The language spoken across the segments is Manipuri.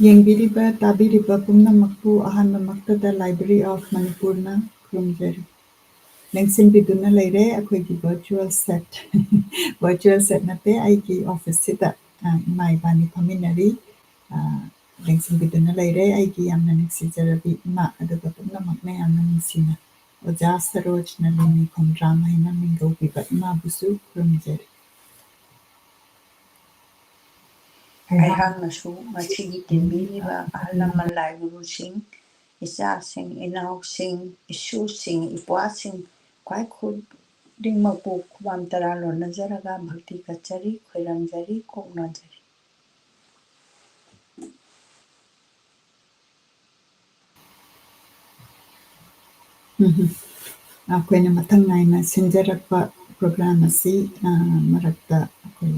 Yengbiriba tabiriba pumnamakpu ahanmamaktada Library of Manipurna khurumjari. Lengsinbiduna leire akoigi virtual set. Virtual set nate aigi office sida ima ibani paminari. Lengsinbiduna leire aigi yamna niksijarabi ima aduga pumnamakna yamna niksina. Oja Saroj Nalini Komdrama hina mingaubiba ima busu khurumjari. ꯑꯩꯍꯥꯛꯅꯁꯨ ꯃꯁꯤꯒꯤ ꯇꯤꯟꯕꯤꯔꯤꯕ ꯑꯍꯜ ꯂꯃꯟ ꯂꯥꯏ ꯒꯨꯔꯨꯁꯤꯡ ꯏꯆꯥꯁꯤꯡ ꯏꯅꯥꯎꯁꯤꯡ ꯏꯁꯨꯁꯤꯡ ꯏꯄ꯭ꯋꯥꯁꯤꯡ ꯈ꯭ꯋꯥꯏ ꯈꯨꯗꯤꯡꯃꯛꯄꯨ ꯈꯨꯕꯥꯝ ꯇꯔꯥ ꯂꯣꯟꯅꯖꯔꯒ ꯚꯛꯇꯤ ꯀꯠꯆꯔꯤ ꯈꯣꯏꯔꯝꯖꯔꯤ ꯀꯣꯛꯅꯖꯔꯤ ꯑꯩꯈꯣꯏꯅ ꯃꯊꯪ ꯅꯥꯏꯅ ꯁꯤꯟꯖꯔꯛꯄ ꯄ꯭ꯔꯣꯒ꯭ꯔꯥꯝ ꯑꯁꯤ ꯃꯔꯛꯇ ꯑꯩꯈꯣꯏ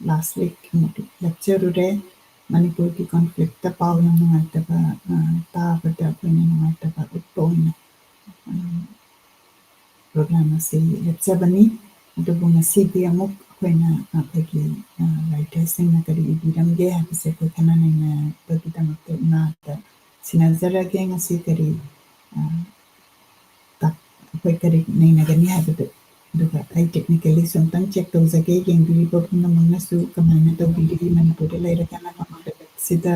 ꯂꯥꯁ ꯋꯤꯛ ꯑꯃꯨꯛ ꯂꯦꯞꯆꯔꯨꯔꯦ ꯃꯅꯤꯄꯨꯔꯒꯤ ꯀꯟꯐ꯭ꯂꯤꯛꯇ ꯄꯥꯎꯅ ꯅꯨꯡꯉꯥꯏꯇꯕ ꯇꯥꯕꯗ ꯑꯩꯈꯣꯏꯅ ꯅꯨꯡꯉꯥꯏꯇꯕ ꯎꯠꯄ ꯑꯣꯏꯅ ꯄ꯭ꯔꯣꯒ꯭ꯔꯥꯝ ꯑꯁꯤ ꯂꯦꯞꯆꯕꯅꯤ ꯑꯗꯨꯕꯨ ꯉꯁꯤꯗꯤ ꯑꯃꯨꯛ ꯑꯩꯈꯣꯏꯅ ꯑꯩꯈꯣꯏꯒꯤ ꯔꯥꯏꯇꯔꯁꯤꯡꯅ ꯀꯔꯤ ꯏꯕꯤꯔꯝꯒꯦ ꯍꯥꯏꯕꯁꯦ ꯑꯩꯈꯣꯏ ꯈꯟꯅ ꯅꯩꯅꯕꯒꯤꯗꯃꯛꯇ ꯏꯃꯥꯗ ꯁꯤꯟꯅꯖꯔꯒꯦ ꯉꯁꯤ ꯀꯔꯤ ꯑꯩꯈꯣꯏ ꯀꯔꯤ ꯅꯩꯅꯒꯅꯤ ꯍꯥꯏꯕꯗꯨ ꯑꯗꯨꯒ ꯑꯩ ꯇꯦꯛꯅꯤꯀꯦꯜꯂꯤ ꯁꯨꯝꯇꯪ ꯆꯦꯛ ꯇꯧꯖꯒꯦ ꯌꯦꯡꯕꯤꯔꯤꯕ ꯄꯨꯝꯅꯃꯛꯅꯁꯨ ꯀꯃꯥꯏꯅ ꯇꯧꯕꯤꯔꯤ ꯃꯅꯤꯄꯨꯔꯗ ꯂꯩꯔꯒꯅ ꯃꯃꯥꯡꯗꯁꯤꯗ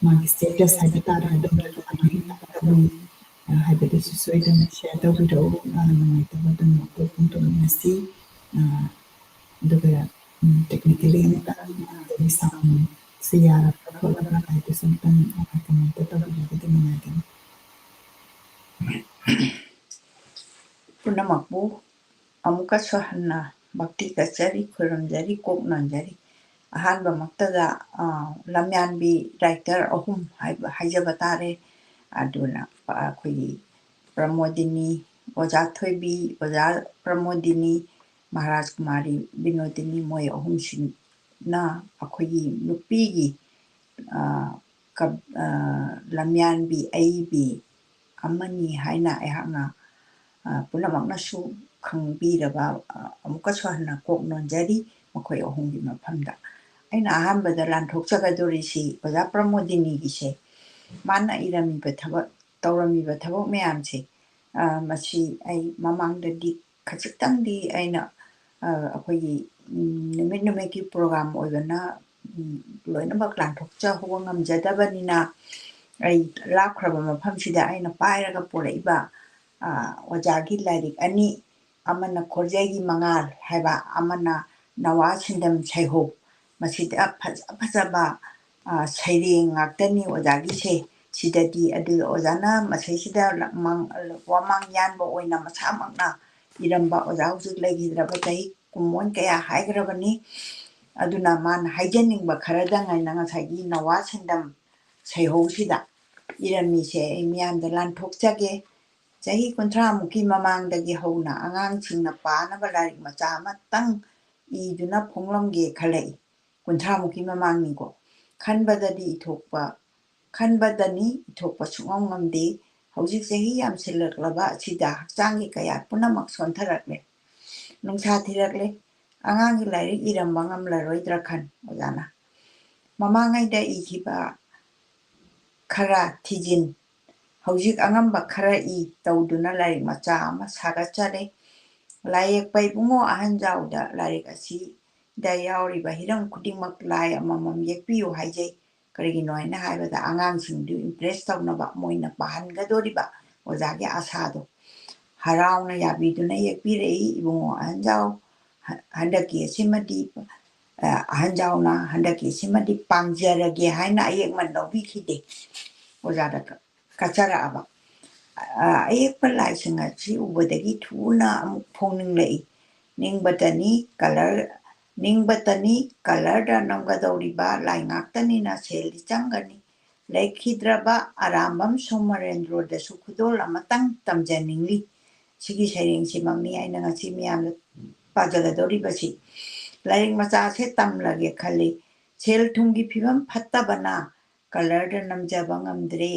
ꯃꯥꯒꯤ ꯁ꯭ꯇꯦꯇꯁ ꯍꯥꯏꯕ ꯇꯥꯔꯦ ꯑꯗꯣꯝꯗ ꯀꯃꯥꯏꯅ ꯇꯧꯏ ꯍꯥꯏꯕꯗꯨꯁꯨ ꯁꯣꯏꯗꯅ ꯁꯤꯌꯔ ꯇꯧꯕꯤꯔꯛꯎ ꯅꯨꯡꯉꯥꯏꯇꯕ ꯑꯗꯨꯝ ꯑꯩꯈꯣꯏ ꯐꯣꯡꯗꯣꯛꯃꯤꯟꯅꯁꯤ ꯑꯗꯨꯒ ꯇꯦꯛꯅꯤꯀꯦꯜꯂꯤ ꯑꯃꯨꯛꯇꯪ ꯁꯥꯎꯟꯁꯤ ꯌꯥꯔꯕ꯭ꯔꯥ ꯈꯣꯠꯂꯕ꯭ꯔꯥ ꯍꯥꯏꯕꯗꯨꯁꯨ ꯑꯃꯨꯛꯇꯪ ꯀꯃꯦꯟꯇ ꯇꯧꯕꯤꯔꯒꯗꯤ ꯅꯨꯡꯉꯥꯏꯒꯅꯤ ꯄꯨꯝꯅꯃꯛꯄꯨ ꯑꯃꯨꯛꯀꯁꯨ ꯍꯟꯅ ꯚꯛꯇꯤ ꯀꯠꯆꯔꯤ ꯈꯣꯏꯔꯝꯖꯔꯤ ꯀꯣꯛꯅꯖꯔꯤ ꯑꯍꯥꯟꯕꯃꯛꯇꯗ ꯂꯝꯌꯥꯟꯕꯤ ꯔꯥꯏꯇꯔ ꯑꯍꯨꯝ ꯍꯥꯏꯖꯕ ꯇꯥꯔꯦ ꯑꯗꯨꯅ ꯑꯩꯈꯣꯏꯒꯤ ꯄ꯭ꯔꯃꯣꯗꯤꯅꯤ ꯑꯣꯖꯥ ꯊꯣꯏꯕꯤ ꯑꯣꯖꯥ ꯄ꯭ꯔꯃꯣꯗꯤꯅꯤ ꯃꯍꯥꯔꯥꯖ ꯀꯨꯃꯥꯔꯤ ꯕꯤꯅꯣꯗꯤꯅꯤ ꯃꯣꯏ ꯑꯍꯨꯝꯁꯤꯅ ꯑꯩꯈꯣꯏꯒꯤ ꯅꯨꯄꯤꯒꯤ ꯂꯝꯌꯥꯟꯕꯤ ꯑꯏꯕꯤ ꯑꯃꯅꯤ ꯍꯥꯏꯅ ꯑꯩꯍꯥꯛꯅ ꯄꯨꯝꯅꯃꯛꯅꯁꯨ ꯈꯪꯕꯤꯔꯕ ꯑꯃꯨꯛꯀꯁꯨ ꯍꯟꯅ ꯀꯣꯛ ꯅꯣꯟꯖꯔꯤ ꯃꯈꯣꯏ ꯑꯍꯨꯝꯒꯤ ꯃꯐꯝꯗ ꯑꯩꯅ ꯑꯍꯥꯟꯕꯗ ꯂꯥꯟꯊꯣꯛꯆꯒꯗꯣꯔꯤꯁꯤ ꯑꯣꯖꯥ ꯄ꯭ꯔꯃꯣꯗꯤꯅꯤꯒꯤꯁꯦ ꯃꯥꯅ ꯏꯔꯝꯃꯤꯕ ꯊꯕꯛ ꯇꯧꯔꯝꯃꯤꯕ ꯊꯕꯛ ꯃꯌꯥꯝꯁꯦ ꯃꯁꯤ ꯑꯩ ꯃꯃꯥꯡꯗꯗꯤ ꯈꯖꯤꯛꯇꯪꯗꯤ ꯑꯩꯅ ꯑꯩꯈꯣꯏꯒꯤ ꯅꯨꯃꯤꯠꯀꯤ ꯄ꯭ꯔꯣꯒ꯭ꯔꯥꯝ ꯑꯣꯏꯕꯅ ꯂꯣꯏꯅꯃꯛ ꯂꯥꯟꯊꯣꯛꯆꯍꯧꯕ ꯉꯝꯖꯗꯕꯅꯤꯅ ꯑꯩ ꯂꯥꯞꯈ꯭ꯔꯕ ꯃꯐꯝꯁꯤꯗ ꯑꯩꯅ ꯄꯥꯏꯔꯒ ꯄꯨꯔꯛꯏꯕ ꯑꯣꯖꯥꯒꯤ ꯂꯥꯏꯔꯤꯛ ꯑꯅꯤ ꯑꯃꯅ ꯈꯣꯔꯖꯩꯒꯤ ꯃꯉꯥꯜ ꯍꯥꯏꯕ ꯑꯃꯅ ꯅꯋꯥ ꯁꯤꯟꯗꯝ ꯁꯩꯍꯧ ꯃꯁꯤꯗ ꯐꯖ ꯐꯖꯕ ꯁꯩꯔꯦꯡ ꯉꯥꯛꯇꯅꯤ ꯑꯣꯖꯥꯒꯤꯁꯦ ꯁꯤꯗꯗꯤ ꯑꯗꯨꯒ ꯑꯣꯖꯥꯅ ꯃꯁꯤꯁꯤꯗ ꯋꯥꯃꯥꯡ ꯌꯥꯟꯕ ꯑꯣꯏꯅ ꯃꯁꯥꯃꯛꯅ ꯏꯔꯝꯕ ꯑꯣꯖꯥ ꯍꯧꯖꯤꯛ ꯂꯩꯈꯤꯗ꯭ꯔꯕ ꯆꯍꯤ ꯀꯨꯝꯑꯣꯟ ꯀꯌꯥ ꯍꯥꯏꯈ꯭ꯔꯕꯅꯤ ꯑꯗꯨꯅ ꯃꯥꯅ ꯍꯥꯏꯖꯅꯤꯡꯕ ꯈꯔꯗꯪ ꯉꯁꯥꯏꯒꯤ ꯅꯋꯥ ꯁꯤꯟꯗꯝ ꯁꯩꯍꯧꯁꯤꯗ ꯏꯔꯝꯃꯤꯁꯦ ꯑꯩ ꯃꯤꯌꯥꯝꯗ ꯂꯥꯟꯊꯣꯛꯆꯒꯦ ꯆꯍꯤ 30ꯃꯨꯛꯀꯤ ꯃꯃꯥꯡꯗꯒꯤ ꯍꯧꯅ ꯑꯉꯥꯡꯁꯤꯡꯅ ꯄꯥꯅꯕ ꯂꯥꯏꯔꯤꯛ ꯃꯆꯥ ꯑꯃꯇꯪ ꯏꯗꯨꯅ ꯐꯣꯡꯂꯝꯒꯦ ꯈꯜꯂꯛꯏ 30ꯃꯨꯛꯀꯤ ꯃꯃꯥꯡꯅꯤꯀꯣ ꯈꯟꯕꯗꯅꯤ ꯏꯊꯣꯛꯄ ꯁꯨꯡꯉꯝ ꯉꯝꯗꯦ ꯍꯧꯖꯤꯛ ꯆꯍꯤ ꯌꯥꯝꯁꯤꯜꯂꯛꯂꯕ ꯑꯁꯤꯗ ꯍꯛꯆꯥꯡꯒꯤ ꯀꯌꯥ ꯄꯨꯝꯅꯃꯛ ꯁꯣꯟꯊꯔꯛꯂꯦ ꯅꯨꯡꯁꯥ ꯊꯤꯔꯛꯂꯦ ꯑꯉꯥꯡꯒꯤ ꯂꯥꯏꯔꯤꯛ ꯏꯔꯝꯕ ꯉꯝꯂꯔꯣꯏꯗ꯭ꯔꯥ ꯈꯟ ꯑꯣꯖꯥꯅ ꯃꯃꯥꯡꯉꯩꯗ ꯏꯈꯤꯕ ꯈꯔ ꯊꯤꯖꯤꯟ ꯍꯧꯖꯤꯛ ꯑꯉꯝꯕ ꯈꯔ ꯇꯧꯗꯨꯅ ꯂꯥꯏꯔꯤꯛ ꯃꯆꯥ ꯑꯃ ꯁꯥꯒꯠꯆꯔꯦ ꯂꯥꯏꯌꯦꯛꯄ ꯏꯕꯨꯡꯉꯣ ꯑꯍꯟꯖꯥꯎꯗ ꯂꯥꯏꯔꯤꯛ ꯑꯁꯤꯗ ꯌꯥꯎꯔꯤꯕ ꯍꯤꯔꯝ ꯈꯨꯗꯤꯡꯃꯛ ꯂꯥꯏ ꯑꯃꯃꯝ ꯌꯦꯛꯄꯤꯌꯨ ꯍꯥꯏꯖꯩ ꯀꯔꯤꯒꯤꯅꯣ ꯍꯥꯏꯅ ꯍꯥꯏꯕꯗ ꯑꯉꯥꯡꯁꯤꯡꯗꯨ ꯏꯝꯄ꯭ꯔꯦꯁ ꯇꯧꯅꯕ ꯃꯣꯏꯅ ꯄꯥꯍꯟꯒꯗꯣꯔꯤꯕ ꯑꯣꯖꯥꯒꯤ ꯑꯁꯥꯗꯣ ꯍꯔꯥꯎꯅ ꯌꯥꯕꯤꯗꯨꯅ ꯌꯦꯛꯄꯤꯔꯛꯏ ꯏꯕꯨꯡꯉꯣ ꯑꯍꯟꯖꯥꯎ ꯍꯟꯗꯛꯀꯤ ꯑꯁꯤꯃꯗꯤ ꯑꯍꯟꯖꯥꯎꯅ ꯍꯟꯗꯛꯀꯤ ꯑꯁꯤꯃꯗꯤ ꯄꯥꯡꯖꯔꯒꯦ ꯍꯥꯏꯅ ꯑꯌꯦꯛꯃꯟ ꯂꯧꯕꯤꯈꯤꯗꯦ ꯑꯣꯖꯥꯗ ꯀꯠꯆꯔꯛꯑꯕ ꯑꯌꯦꯛꯄ ꯂꯥꯏꯁꯤꯡ ꯑꯁꯤ ꯎꯕꯗꯒꯤ ꯊꯨꯅ ꯑꯃꯨꯛ ꯐꯣꯡꯅꯤꯡꯂꯛꯏ ꯅꯤꯡꯕꯇꯅꯤ ꯀꯂꯔꯗ ꯅꯝꯒꯗꯧꯔꯤꯕ ꯂꯥꯏ ꯉꯥꯛꯇꯅꯤꯅ ꯁꯦꯜꯗꯤ ꯆꯪꯒꯅꯤ ꯂꯩꯈꯤꯗ꯭ꯔꯕ ꯑꯔꯥꯝꯕꯝ ꯁꯣꯃꯔꯦꯟꯗ꯭ꯔꯣꯗꯁꯨ ꯈꯨꯗꯣꯜ ꯑꯃꯇꯪ ꯇꯝꯖꯅꯤꯡꯂꯤ ꯁꯤꯒꯤ ꯁꯩꯔꯦꯡꯁꯤꯃꯛꯅꯤ ꯑꯩꯅ ꯉꯁꯤ ꯃꯤꯌꯥꯝꯗ ꯄꯥꯖꯒꯗꯧꯔꯤꯕꯁꯤ ꯂꯥꯏꯔꯤꯛ ꯃꯆꯥꯁꯦ ꯇꯝꯂꯒꯦ ꯈꯜꯂꯤ ꯁꯦꯜ ꯊꯨꯝꯒꯤ ꯐꯤꯕꯝ ꯐꯠꯇꯕꯅ ꯀꯂꯔꯗ ꯅꯝꯖꯕ ꯉꯝꯗ꯭ꯔꯦ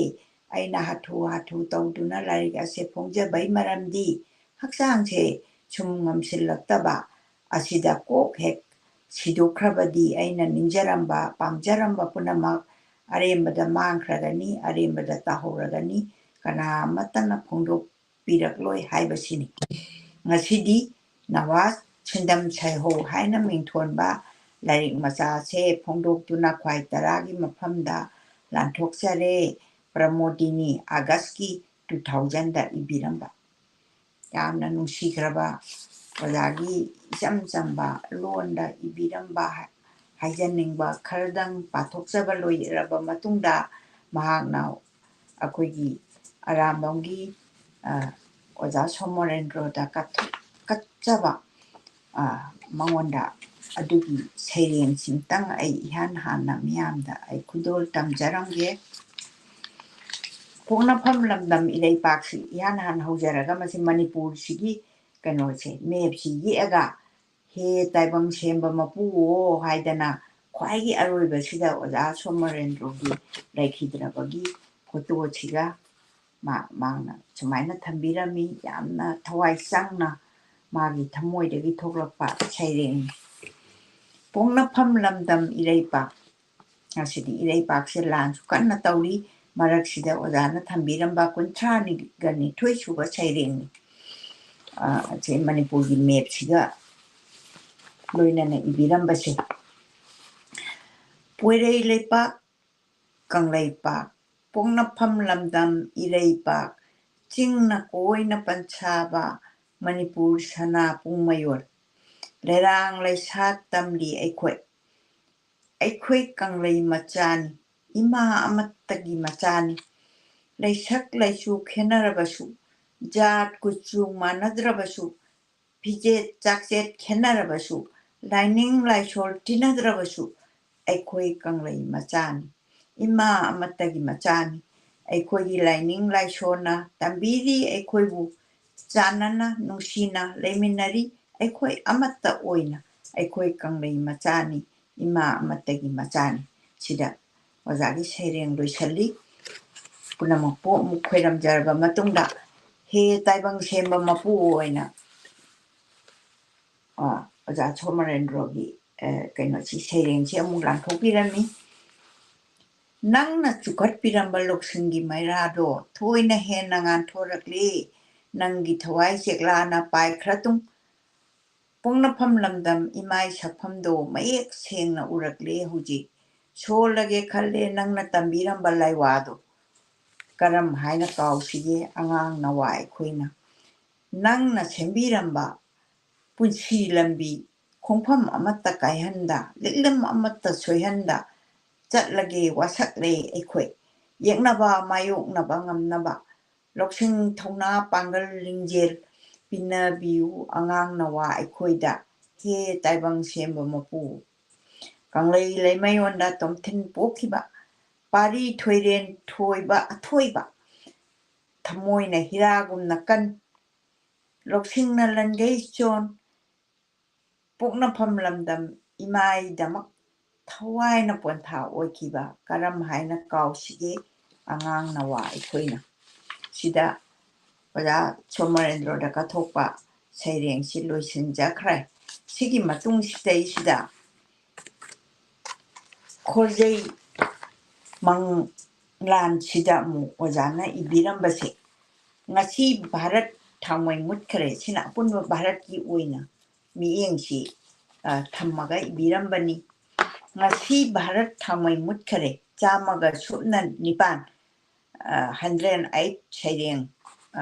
ꯑꯩꯅ ꯍꯥꯊꯨ ꯇꯧꯗꯨꯅ ꯂꯥꯏꯔꯤꯛ ꯑꯁꯦ ꯐꯣꯡꯖꯕꯩ ꯃꯔꯝꯗꯤ ꯍꯛꯆꯥꯡꯁꯦ ꯁꯨꯝ ꯉꯝꯁꯤꯜꯂꯛꯇꯕ ꯑꯁꯤꯗ ꯀꯣꯛ ꯍꯦꯛ ꯁꯤꯗꯣꯛꯈ꯭ꯔꯕꯗꯤ ꯑꯩꯅ ꯅꯤꯡꯖꯔꯝꯕ ꯄꯥꯝꯖꯔꯝꯕ ꯄꯨꯝꯅꯃꯛ ꯑꯔꯦꯝꯕꯗ ꯃꯥꯡꯈ꯭ꯔꯒꯅꯤ ꯑꯔꯦꯝꯕꯗ ꯇꯥꯍꯧꯔꯒꯅꯤ ꯀꯅꯥ ꯑꯃꯠꯇꯅ ꯐꯣꯡꯗꯣꯛꯄꯤꯔꯛꯂꯣꯏ ꯍꯥꯏꯕꯁꯤꯅꯤ ꯉꯁꯤꯗꯤ ꯅꯋꯥꯖ ꯁꯤꯟꯗꯝ ꯁꯩꯍꯧ ꯍꯥꯏꯅ ꯃꯤꯡꯊꯣꯟꯕ ꯂꯥꯏꯔꯤꯛ ꯃꯆꯥꯁꯦ ꯐꯣꯡꯗꯣꯛꯇꯨꯅ ꯈ꯭ꯋꯥꯏ ꯇꯔꯥꯒꯤ ꯃꯐꯝꯗ ꯂꯥꯟꯊꯣꯛꯆꯔꯦ ꯄ꯭ꯔꯃꯣꯗꯤꯅꯤ ꯑꯥꯒꯁꯀꯤ 2000ꯗ ꯏꯕꯤꯔꯝꯕ ꯌꯥꯝꯅ ꯅꯨꯡꯁꯤꯈ꯭ꯔꯕ ꯑꯣꯖꯥꯒꯤ ꯏꯆꯝ ꯆꯝꯕ ꯂꯣꯟꯗ ꯏꯕꯤꯔꯝꯕ ꯍꯥꯏꯖꯅꯤꯡꯕ ꯈꯔꯗꯪ ꯄꯥꯊꯣꯛꯆꯕ ꯂꯣꯏꯔꯕ ꯃꯇꯨꯡꯗ ꯃꯍꯥꯛꯅ ꯑꯩꯈꯣꯏꯒꯤ ꯑꯔꯥꯝꯕꯝꯒꯤ ꯑꯣꯖꯥ ꯁꯣꯃꯣꯔꯦꯟꯗ꯭ꯔꯣꯗ ꯀꯠꯆꯕ ꯃꯉꯣꯟꯗ ꯑꯗꯨꯒꯤ ꯁꯩꯔꯦꯡꯁꯤꯡꯇꯪ ꯑꯩ ꯏꯍꯥꯟ ꯍꯥꯟꯅ ꯃꯤꯌꯥꯝꯗ ꯑꯩ ꯈꯨꯗꯣꯜ ꯇꯝꯖꯔꯝꯒꯦ ꯄꯣꯛꯅꯐꯝ ꯂꯝꯗꯝ ꯏꯔꯩꯄꯥꯛꯁꯤ ꯏꯍꯥꯟ ꯍꯥꯟꯅ ꯍꯧꯖꯔꯒ ꯃꯁꯤ ꯃꯅꯤꯄꯨꯔꯁꯤꯒꯤ ꯀꯩꯅꯣꯁꯦ ꯃꯦꯞꯁꯤ ꯌꯦꯛꯑꯒ ꯍꯦ ꯇꯥꯏꯕꯪ ꯁꯦꯝꯕ ꯃꯄꯨꯋꯣ ꯍꯥꯏꯗꯅ ꯈ꯭ꯋꯥꯏꯒꯤ ꯑꯔꯣꯏꯕꯁꯤꯗ ꯑꯣꯖꯥ ꯁꯣꯃꯣꯔꯦꯟꯗ꯭ꯔꯣꯒꯤ ꯂꯩꯈꯤꯗ꯭ꯔꯕꯒꯤ ꯐꯣꯇꯣꯁꯤꯒ ꯃꯥꯅ ꯁꯨꯃꯥꯏꯅ ꯊꯝꯕꯤꯔꯝꯃꯤ ꯌꯥꯝꯅ ꯊꯋꯥꯏ ꯆꯪꯅ ꯃꯥꯒꯤ ꯊꯃꯣꯏꯗꯒꯤ ꯊꯣꯛꯂꯛꯄ ꯁꯩꯔꯦꯡ ꯄꯣꯛꯅꯐꯝ ꯂꯝꯗꯝ ꯏꯔꯩꯄꯥꯛ ꯑꯁꯤꯗꯤ ꯏꯔꯩꯄꯥꯛꯁꯦ ꯂꯥꯟꯁꯨ ꯀꯟꯅ ꯇꯧꯔꯤ ꯃꯔꯛꯁꯤꯗ ꯑꯣꯖꯥꯅ ꯊꯝꯕꯤꯔꯝꯕ 32 ꯁꯨꯕ ꯁꯩꯔꯦꯡꯅꯤ ꯑꯁꯤ ꯃꯅꯤꯄꯨꯔꯒꯤ ꯃꯦꯞꯁꯤꯒ ꯂꯣꯏꯅꯅ ꯏꯕꯤꯔꯝꯕꯁꯦ ꯄꯣꯏꯔꯩ ꯂꯩꯄꯥꯛ ꯀꯪꯂꯩꯄꯥꯛ ꯄꯣꯛꯅꯐꯝ ꯂꯝꯗꯝ ꯏꯔꯩꯄꯥꯛ ꯆꯤꯡꯅ ꯀꯣꯏꯅ ꯄꯟꯁꯥꯕ ꯃꯅꯤꯄꯨꯔ ꯁꯅꯥ ꯄꯨꯡꯃꯌꯣꯜ ꯂꯩꯔꯥꯡ ꯂꯩꯁꯥꯠ ꯇꯝꯂꯤ ꯑꯩꯈꯣꯏ ꯀꯪꯂꯩ ꯃꯆꯥꯅꯤ ꯏꯃꯥ ꯑꯃꯠꯇꯒꯤ ꯃꯆꯥꯅꯤ ꯂꯩꯁꯛ ꯂꯩꯆꯨ ꯈꯦꯟꯅꯔꯕꯁꯨ ꯖꯥꯠ ꯀꯨꯆꯨ ꯃꯥꯟꯅꯗ꯭ꯔꯕꯁꯨ ꯐꯤꯖꯦꯠ ꯆꯥꯛꯆꯦꯠ ꯈꯦꯟꯅꯔꯕꯁꯨ ꯂꯥꯏꯅꯤꯡ ꯂꯥꯏꯁꯣꯜ ꯇꯤꯟꯅꯗ꯭ꯔꯕꯁꯨ ꯑꯩꯈꯣꯏ ꯀꯪꯂꯩ ꯃꯆꯥꯅꯤ ꯏꯃꯥ ꯑꯃꯠꯇꯒꯤ ꯃꯆꯥꯅꯤ ꯑꯩꯈꯣꯏꯒꯤ ꯂꯥꯏꯅꯤꯡ ꯂꯥꯏꯁꯣꯜꯅ ꯇꯝꯕꯤꯔꯤ ꯑꯩꯈꯣꯏꯕꯨ ꯆꯥꯟꯅꯅ ꯅꯨꯡꯁꯤꯅ ꯂꯩꯃꯤꯟꯅꯔꯤ ꯑꯩꯈꯣꯏ ꯑꯃꯠꯇ ꯑꯣꯏꯅ ꯑꯩꯈꯣꯏ ꯀꯪꯂꯩ ꯃꯆꯥꯅꯤ ꯏꯃꯥ ꯑꯃꯠꯇꯒꯤ ꯃꯆꯥꯅꯤ ꯁꯤꯗ ꯑꯣꯖꯥꯒꯤ ꯁꯩꯔꯦꯡ ꯂꯣꯏꯁꯜꯂꯤ ꯄꯨꯝꯅꯃꯛꯄꯨ ꯑꯃꯨꯛ ꯈꯣꯏꯔꯝꯖꯔꯕ ꯃꯇꯨꯡꯗ ꯍꯦ ꯇꯥꯏꯕꯪ ꯁꯦꯝꯕ ꯃꯄꯨ ꯑꯣꯏꯅ ꯑꯣꯖꯥ ꯁꯣꯃꯣꯔꯦꯟꯗ꯭ꯔꯣꯒꯤ ꯀꯩꯅꯣꯁꯤ ꯁꯩꯔꯦꯡꯁꯤ ꯑꯃꯨꯛ ꯂꯥꯟꯊꯣꯛꯄꯤꯔꯝꯃꯤ ꯅꯪꯅ ꯆꯨꯈꯠꯄꯤꯔꯝꯕ ꯂꯧꯁꯤꯡꯒꯤ ꯃꯩꯔꯥꯗꯣ ꯊꯣꯏꯅ ꯍꯦꯟꯅ ꯉꯥꯟꯊꯣꯔꯛꯂꯤ ꯅꯪꯒꯤ ꯊꯋꯥꯏ ꯆꯦꯛꯂꯥꯅ ꯄꯥꯏꯈ꯭ꯔꯇꯨꯡ ꯄꯣꯛꯅꯐꯝ ꯂꯝꯗꯝ ꯏꯃꯥꯏ ꯁꯛꯐꯝꯗꯣ ꯃꯌꯦꯛ ꯁꯦꯡꯅ ꯎꯔꯛꯂꯦ ꯍꯧꯖꯤꯛ ꯁꯣꯜꯂꯒꯦ ꯈꯜꯂꯦ ꯅꯪꯅ ꯇꯝꯕꯤꯔꯝꯕ ꯂꯥꯏꯋꯥꯗꯣ ꯀꯔꯝ ꯍꯥꯏꯅ ꯀꯥꯎꯁꯤꯒꯦ ꯑꯉꯥꯡ ꯅꯋꯥ ꯑꯩꯈꯣꯏꯅ ꯅꯪꯅ ꯁꯦꯝꯕꯤꯔꯝꯕ ꯄꯨꯟꯁꯤ ꯂꯝꯕꯤ ꯈꯣꯡꯐꯝ ꯑꯃꯠꯇ ꯀꯥꯏꯍꯟꯗ ꯂꯤꯛꯂꯝ ꯑꯃꯠꯇ ꯁꯣꯏꯍꯟꯗ ꯆꯠꯂꯒꯦ ꯋꯥꯁꯛꯂꯦ ꯑꯩꯈꯣꯏ ꯌꯦꯛꯅꯕ ꯃꯥꯌꯣꯛꯅꯕ ꯉꯝꯅꯕ ꯂꯧꯁꯤꯡ ꯊꯧꯅꯥ ꯄꯥꯡꯒꯜ ꯂꯤꯡꯖꯦꯜ ꯄꯤꯟꯅꯕꯤꯌꯨ ꯑꯉꯥꯡ ꯅꯋꯥ ꯑꯩꯈꯣꯏꯗ ꯍꯦ ꯇꯥꯏꯕꯪ ꯁꯦꯝꯕ ꯃꯄꯨ ꯀꯪꯂꯩ ꯂꯩꯃꯌꯣꯟꯗ ꯇꯣꯝꯊꯤꯟ ꯄꯣꯛꯈꯤꯕ ꯄꯥꯔꯤ ꯊꯣꯏꯔꯦꯟ ꯊꯣꯏꯕ ꯑꯊꯣꯏꯕ ꯊꯃꯣꯏꯅ ꯍꯤꯔꯥꯒꯨꯝꯅ ꯀꯟ ꯂꯧꯁꯤꯡꯅ ꯂꯟꯒꯩ ꯆꯣꯟ ꯄꯣꯛꯅꯐꯝ ꯂꯝꯗꯝ ꯏꯃꯥꯏꯗꯃꯛ ꯊꯋꯥꯏꯅ ꯄꯣꯟꯊꯥ ꯑꯣꯏꯈꯤꯕ ꯀꯔꯝ ꯍꯥꯏꯅ ꯀꯥꯎꯁꯤꯒꯦ ꯑꯉꯥꯡ ꯅꯋꯥ ꯑꯩꯈꯣꯏꯅ ꯁꯤꯗ ꯑꯣꯖꯥ ꯁꯣꯃꯣꯔꯦꯟꯗ꯭ꯔꯣꯗ ꯀꯠꯊꯣꯛꯄ ꯁꯩꯔꯦꯡꯁꯤ ꯂꯣꯏꯁꯤꯟꯖꯈ꯭ꯔꯦ ꯁꯤꯒꯤ ꯃꯇꯨꯡꯁꯤꯗꯩꯁꯤꯗ ꯈꯣꯔꯖꯩ ꯃꯪꯂꯥꯟꯁꯤꯗ ꯑꯃꯨꯛ ꯑꯣꯖꯥꯅ ꯏꯕꯤꯔꯝꯕꯁꯦ ꯉꯁꯤ ꯚꯥꯔꯠ ꯊꯥꯎꯃꯩ ꯃꯨꯠꯈ꯭ꯔꯦ ꯁꯤꯅ ꯑꯄꯨꯟꯕ ꯚꯥꯔꯠꯀꯤ ꯑꯣꯏꯅ ꯃꯤꯠꯌꯦꯡꯁꯤ ꯊꯝꯃꯒ ꯏꯕꯤꯔꯝꯕꯅꯤ ꯉꯁꯤ ꯚꯥꯔꯠ ꯊꯥꯎꯃꯩ ꯃꯨꯠꯈ꯭ꯔꯦ 109 108 ꯁꯩꯔꯦꯡ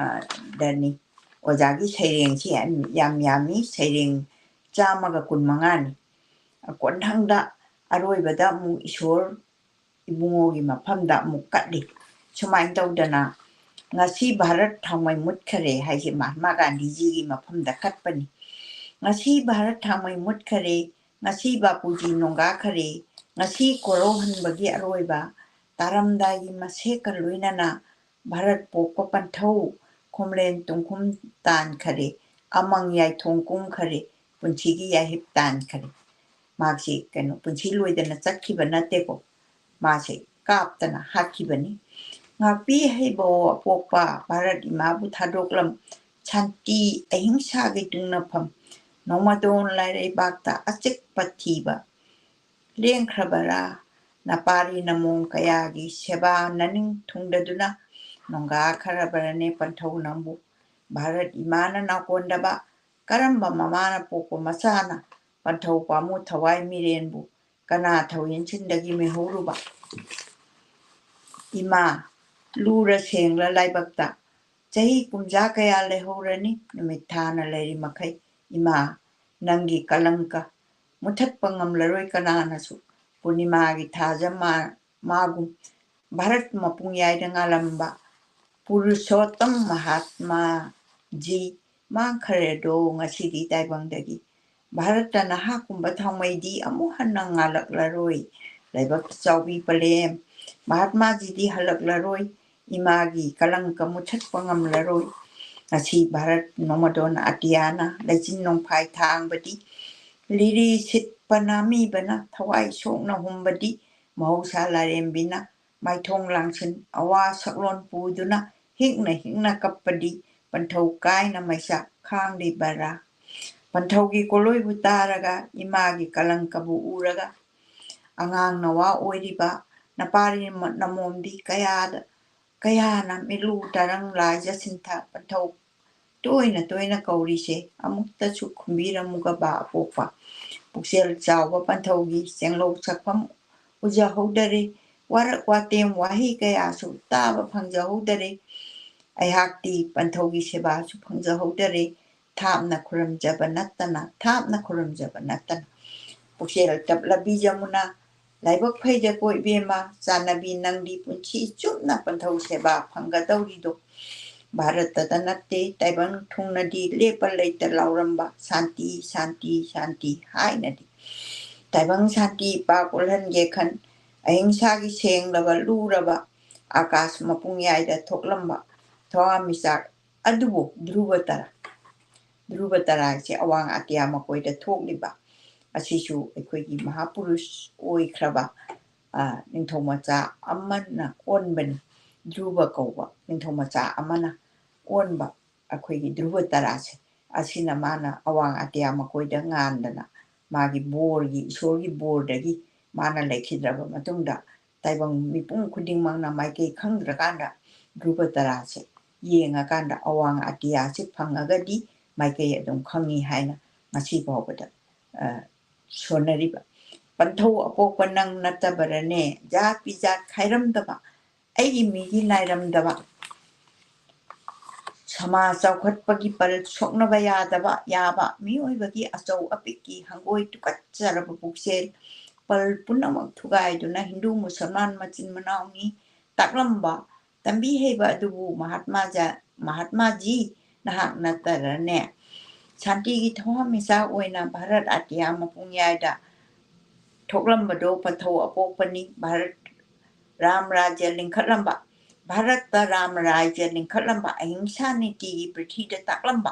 ꯗꯅꯤ ꯑꯣꯖꯥꯒꯤ ꯁꯩꯔꯦꯡꯁꯤ ꯌꯥꯝ ꯌꯥꯝꯃꯤ ꯁꯩꯔꯦꯡ 125ꯅꯤ ꯀꯣꯟꯊꯪꯗ ꯑꯔꯣꯏꯕꯗ ꯑꯃꯨꯛ ꯏꯁꯣꯔ ꯏꯕꯨꯡꯉꯣꯒꯤ ꯃꯐꯝꯗ ꯑꯃꯨꯛ ꯀꯠꯂꯤ ꯁꯨꯃꯥꯏꯅ ꯇꯧꯗꯅ ꯉꯁꯤ ꯚꯥꯔꯠ ꯊꯥꯎꯃꯩ ꯃꯨꯠꯈ꯭ꯔꯦ ꯍꯥꯏꯁꯦ ꯃꯍꯥꯠꯃꯥ ꯒꯥꯟꯙꯤꯖꯤꯒꯤ ꯃꯐꯝꯗ ꯀꯠꯄꯅꯤ ꯉꯁꯤ ꯚꯥꯔꯠ ꯊꯥꯎꯃꯩ ꯃꯨꯠꯈ꯭ꯔꯦ ꯉꯁꯤ ꯕꯥꯄꯨꯖꯤ ꯅꯣꯡꯒꯥꯈ꯭ꯔꯦ ꯉꯁꯤ ꯀꯣꯔꯧꯍꯟꯕꯒꯤ ꯑꯔꯣꯏꯕ ꯇꯥꯔꯝꯗꯥꯏꯒꯤ ꯃꯁꯦꯛꯀ ꯂꯣꯏꯅꯅ ꯚꯥꯔꯠ ꯄꯣꯛꯄ ꯄꯟꯊꯧ ꯈꯣꯝꯂꯦꯟ ꯇꯨꯡꯈꯨꯝ ꯇꯥꯟꯈꯔꯦ ꯑꯃꯪ ꯌꯥꯏꯊꯣꯡ ꯀꯨꯝꯈꯔꯦ ꯄꯨꯟꯁꯤꯒꯤ ꯌꯥꯏꯍꯤꯞ ꯇꯥꯟꯈꯔꯦ ꯃꯥꯁꯤ ꯄꯨꯟꯁꯤ ꯂꯣꯏꯗꯅ ꯆꯠꯈꯤꯕ ꯅꯠꯇꯦꯀꯣ ꯃꯥꯁꯦ ꯀꯥꯞꯇꯅ ꯍꯥꯠꯈꯤꯕꯅꯤ ꯉꯥꯛꯄꯤ ꯍꯩꯕꯣ ꯑꯄꯣꯛꯄ ꯚꯥꯔꯠ ꯏꯃꯥꯕꯨ ꯁꯥꯟꯇꯤ ꯑꯍꯤꯡꯁꯥꯒꯤ ꯇꯨꯡꯅꯐꯝ ꯅꯣꯡꯃꯗꯣꯟ ꯂꯥꯏꯔꯩꯕꯥꯛꯇ ꯑꯆꯤꯛꯄ ꯊꯤꯕ ꯂꯦꯡꯈ꯭ꯔꯕꯔꯥ ꯅꯄꯥꯔꯤ ꯅꯃꯣꯡ ꯀꯌꯥꯒꯤ ꯁꯦꯕꯥ ꯅꯅꯤꯡ ꯊꯨꯡꯗꯗꯨꯅ ꯅꯣꯡꯒꯥꯈ꯭ꯔꯕꯔꯅꯦ ꯄꯟꯊꯧ ꯅꯪꯕꯨ ꯚꯥꯔꯠ ꯏꯃꯥꯅ ꯅꯥꯀꯣꯟꯗꯕ ꯀꯔꯝꯕ ꯃꯃꯥꯅ ꯄꯣꯛꯄ ꯃꯆꯥꯅ ꯄꯟꯊꯧ ꯄꯥꯝꯃꯨ ꯊꯋꯥꯏ ꯃꯤꯔꯦꯟꯕꯨ ꯀꯅꯥ ꯊꯧꯌꯤꯟꯁꯤꯟꯗꯒꯤ ꯃꯤꯍꯧꯔꯨꯕ ꯏꯃꯥ ꯂꯨꯔ ꯁꯦꯡꯂ ꯂꯥꯏꯕꯛꯇ ꯆꯍꯤ ꯀꯨꯝꯖꯥ ꯀꯌꯥ ꯂꯩꯍꯧꯔꯅꯤ ꯅꯨꯃꯤꯠ ꯊꯥꯅ ꯂꯩꯔꯤ ꯃꯈꯩ ꯏꯃꯥ ꯅꯪꯒꯤ ꯀꯂꯪꯀ ꯃꯨꯊꯠꯄ ꯉꯝꯂꯔꯣꯏ ꯀꯅꯥꯅꯁꯨ ꯄꯨꯔꯅꯤꯃꯥꯒꯤ ꯊꯥꯖ ꯃꯥꯒꯨꯝ ꯚꯥꯔꯠ ꯃꯄꯨꯡꯌꯥꯏꯗ ꯉꯥꯜꯂꯝꯕ ꯄꯨꯔꯨꯁꯣꯠꯇꯝ ꯃꯍꯥꯠꯃꯥꯖꯤ ꯃꯥꯡꯈꯔꯦꯗꯣ ꯉꯁꯤꯗꯤ ꯇꯥꯏꯕꯪꯗꯒꯤ ꯚꯥꯔꯠꯇ ꯅꯍꯥꯛꯀꯨꯝꯕ ꯊꯥꯎꯃꯩꯗꯤ ꯑꯃꯨꯛ ꯍꯟꯅ ꯉꯥꯜꯂꯛꯂꯔꯣꯏ ꯂꯥꯏꯕꯛ ꯆꯥꯎꯕꯤ ꯄꯂꯦꯝ ꯃꯍꯥꯠꯃꯥꯖꯤꯗꯤ ꯍꯜꯂꯛꯂꯔꯣꯏ ꯏꯃꯥꯒꯤ ꯀꯂꯪꯀ ꯃꯨꯊꯠꯄ ꯉꯝꯂꯔꯣꯏ ꯉꯁꯤ ꯚꯥꯔꯠ ꯅꯣꯡꯃꯗꯣꯟ ꯑꯇꯤꯌꯥꯅ ꯂꯩꯆꯤꯟ ꯅꯣꯡꯐꯥꯏ ꯊꯥꯡꯕꯗꯤ ꯂꯤꯔꯤ ꯁꯤꯠꯄ ꯅꯥꯃꯤꯕꯅ ꯊꯋꯥꯏ ꯁꯣꯛꯅ ꯍꯨꯝꯕꯗꯤ ꯃꯍꯧꯁꯥ ꯂꯥꯏꯔꯦꯝꯕꯤꯅ ꯃꯥꯏꯊꯣꯡ ꯂꯥꯡꯁꯟ ꯑꯋꯥ ꯁꯛꯂꯣꯟ ꯄꯨꯗꯨꯅ ꯍꯤꯛꯅ ꯍꯤꯛꯅ ꯀꯞꯄꯗꯤ ꯄꯟꯊꯧ ꯀꯥꯏꯅ ꯃꯩꯁꯥ ꯈꯥꯡꯂꯤꯕꯔꯥ ꯄꯟꯊꯧꯒꯤ ꯀꯣꯂꯣꯏꯕꯨ ꯇꯥꯔꯒ ꯏꯃꯥꯒꯤ ꯀꯂꯪꯀꯕꯨ ꯎꯔꯒ ꯑꯉꯥꯡ ꯅꯋꯥ ꯑꯣꯏꯔꯤꯕ ꯅꯄꯥꯔꯤ ꯅꯃꯣꯝꯗꯤ ꯀꯌꯥꯅ ꯃꯤꯠꯂꯨ ꯇꯔꯪ ꯂꯥꯏꯖ ꯁꯤꯟꯊ ꯄꯟꯊꯧ ꯇꯣꯏꯅ ꯇꯣꯏꯅ ꯀꯧꯔꯤꯁꯦ ꯑꯃꯨꯛꯇꯁꯨ ꯈꯨꯝꯕꯤꯔꯝꯃꯨꯒꯕ ꯑꯄꯣꯛꯄ ꯄꯨꯛꯆꯦꯜ ꯆꯥꯎꯕ ꯄꯟꯊꯧꯒꯤ ꯆꯦꯡꯂꯧ ꯁꯛꯐꯝ ꯎꯖꯍꯧꯗꯔꯦ ꯋꯥꯔꯛ ꯋꯥꯇꯦꯝ ꯋꯥꯍꯩ ꯀꯌꯥꯁꯨ ꯇꯥꯕ ꯐꯪꯖꯍꯧꯗꯔꯦ ꯑꯩꯍꯥꯛꯇꯤ ꯄꯟꯊꯧꯒꯤ ꯁꯦꯕꯥꯁꯨ ꯐꯪꯖꯍꯧꯗꯔꯦ ꯊꯥꯞꯅ ꯈꯨꯔꯨꯝꯖꯕ ꯅꯠꯇꯅ ꯄꯨꯛꯆꯦꯜ ꯇꯞꯂꯕꯤ ꯖꯃꯨꯅꯥ ꯂꯥꯏꯕꯛ ꯐꯩꯗꯀꯣ ꯏꯕꯦꯝꯃ ꯆꯥꯟꯅꯕꯤ ꯅꯪꯗꯤ ꯄꯨꯟꯁꯤ ꯆꯨꯞꯅ ꯄꯟꯊꯧ ꯁꯦꯕꯥ ꯐꯪꯒꯗꯧꯔꯤꯗꯣ ꯚꯥꯔꯠꯇꯗ ꯅꯠꯇꯦ ꯇꯥꯏꯕꯪ ꯊꯨꯡꯅꯗꯤ ꯂꯦꯞꯄ ꯂꯩꯇ ꯂꯥꯎꯔꯝꯕ ꯁꯥꯟꯇꯤ ꯁꯥꯟꯇꯤ ꯁꯥꯟꯇꯤ ꯍꯥꯏꯅꯗꯤ ꯇꯥꯏꯕꯪ ꯁꯥꯟꯇꯤ ꯄꯥꯛ ꯑꯣꯜꯍꯟꯒꯦ ꯈꯟ ꯑꯍꯤꯡꯁꯥꯒꯤ ꯁꯦꯡꯂꯕ ꯂꯨꯔꯕ ꯑꯀꯥꯁ ꯃꯄꯨꯡꯌꯥꯏꯗ ꯊꯣꯛꯂꯝꯕ ꯊꯋꯥꯟꯃꯤꯆꯥꯛ ꯑꯗꯨꯕꯨ ꯙ꯭ꯔꯨꯕ ꯇꯔꯥ ꯍꯥꯏꯁꯦ ꯑꯋꯥꯡ ꯑꯇꯤꯌꯥ ꯃꯀꯣꯏꯗ ꯊꯣꯛꯂꯤꯕ ꯑꯁꯤꯁꯨ ꯑꯩꯈꯣꯏꯒꯤ ꯃꯍꯥꯄꯨꯔꯨꯁ ꯑꯣꯏꯈ꯭ꯔꯕ ꯅꯤꯡꯊꯧ ꯃꯆꯥ ꯑꯃꯅ ꯑꯣꯟꯕꯅꯤ ꯙ꯭ꯔꯨꯕ ꯀꯧꯕ ꯅꯤꯡꯊꯧ ꯃꯆꯥ ꯑꯃꯅ ꯑꯣꯟꯕ ꯑꯩꯈꯣꯏꯒꯤ ꯙ꯭ꯔꯨꯕ ꯇꯔꯥꯁꯦ ꯑꯁꯤꯅ ꯃꯥꯅ ꯑꯋꯥꯡ ꯑꯇꯤꯌꯥ ꯃꯀꯣꯏꯗ ꯉꯥꯟꯗꯅ ꯃꯥꯒꯤ ꯏꯁꯣꯔꯒꯤ ꯕꯣꯔꯗꯒꯤ ꯃꯥꯅ ꯂꯩꯈꯤꯗ꯭ꯔꯕ ꯃꯇꯨꯡꯗ ꯇꯥꯏꯕꯪ ꯃꯤꯄꯨꯝ ꯈꯨꯗꯤꯡꯃꯛꯅ ꯃꯥꯏꯀꯩ ꯈꯪꯗ꯭ꯔꯀꯥꯟꯗ ꯙ꯭ꯔꯨꯕ ꯇꯔꯥꯁꯦ ꯌꯦꯡꯉꯀꯥꯟꯗ ꯑꯋꯥꯡ ꯑꯇꯤꯌꯥꯁꯦ ꯐꯪꯉꯒꯗꯤ ꯃꯥꯏꯀꯩ ꯑꯗꯨꯝ ꯈꯪꯉꯤ ꯍꯥꯏꯅ ꯉꯁꯤ ꯐꯥꯎꯕꯗ ꯁꯣꯟꯅꯔꯤꯕ ꯄꯟꯊꯧ ꯑꯄꯣꯛꯄ ꯅꯪ ꯅꯠꯇꯕꯔꯅꯦ ꯖꯥꯠ ꯕꯤꯖꯥꯠ ꯈꯥꯏꯔꯝꯗꯕ ꯑꯩꯒꯤ ꯃꯤꯒꯤ ꯅꯥꯏꯔꯝꯗꯕ ꯁꯃꯥꯖ ꯆꯥꯎꯈꯠꯄꯒꯤ ꯄꯜ ꯁꯣꯛꯅꯕ ꯌꯥꯕ ꯃꯤꯑꯣꯏꯕꯒꯤ ꯑꯆꯧ ꯑꯄꯤꯛꯀꯤ ꯍꯪꯒꯣꯏ ꯇꯨꯀꯠꯆꯔꯕ ꯄꯨꯛꯆꯦꯜ ꯄꯜ ꯄꯨꯝꯅꯃꯛ ꯊꯨꯒꯥꯏꯗꯨꯅ ꯍꯤꯟꯗꯨ ꯃꯨꯁꯜꯃꯥꯟ ꯃꯆꯤꯟ ꯃꯅꯥꯎꯅꯤ ꯇꯥꯛꯂꯝꯕ ꯇꯝꯕꯤ ꯍꯩꯕ ꯑꯗꯨꯕꯨ ꯃꯍꯥꯠꯃꯥꯖꯤ ꯅꯍꯥꯛ ꯅꯠꯇꯔꯅꯦ ꯁꯥꯟꯇꯤꯒꯤ ꯊꯋꯥꯟꯃꯤꯆꯥꯛ ꯑꯣꯏꯅ ꯚꯥꯔꯠ ꯑꯇꯤꯌꯥ ꯃꯄꯨꯡꯌꯥꯏꯗ ꯊꯣꯛꯂꯝꯕꯗꯣ ꯄꯟꯊꯧ ꯑꯄꯣꯛꯄꯅꯤ ꯚꯥꯔꯠꯇ ꯔꯥꯝ ꯔꯥꯖ꯭ꯌ ꯂꯤꯡꯈꯠꯂꯝꯕ ꯑꯍꯤꯡꯁꯥ ꯅꯤꯇꯤꯒꯤ ꯄ꯭ꯔꯤꯊꯤꯗ ꯇꯥꯛꯂꯝꯕ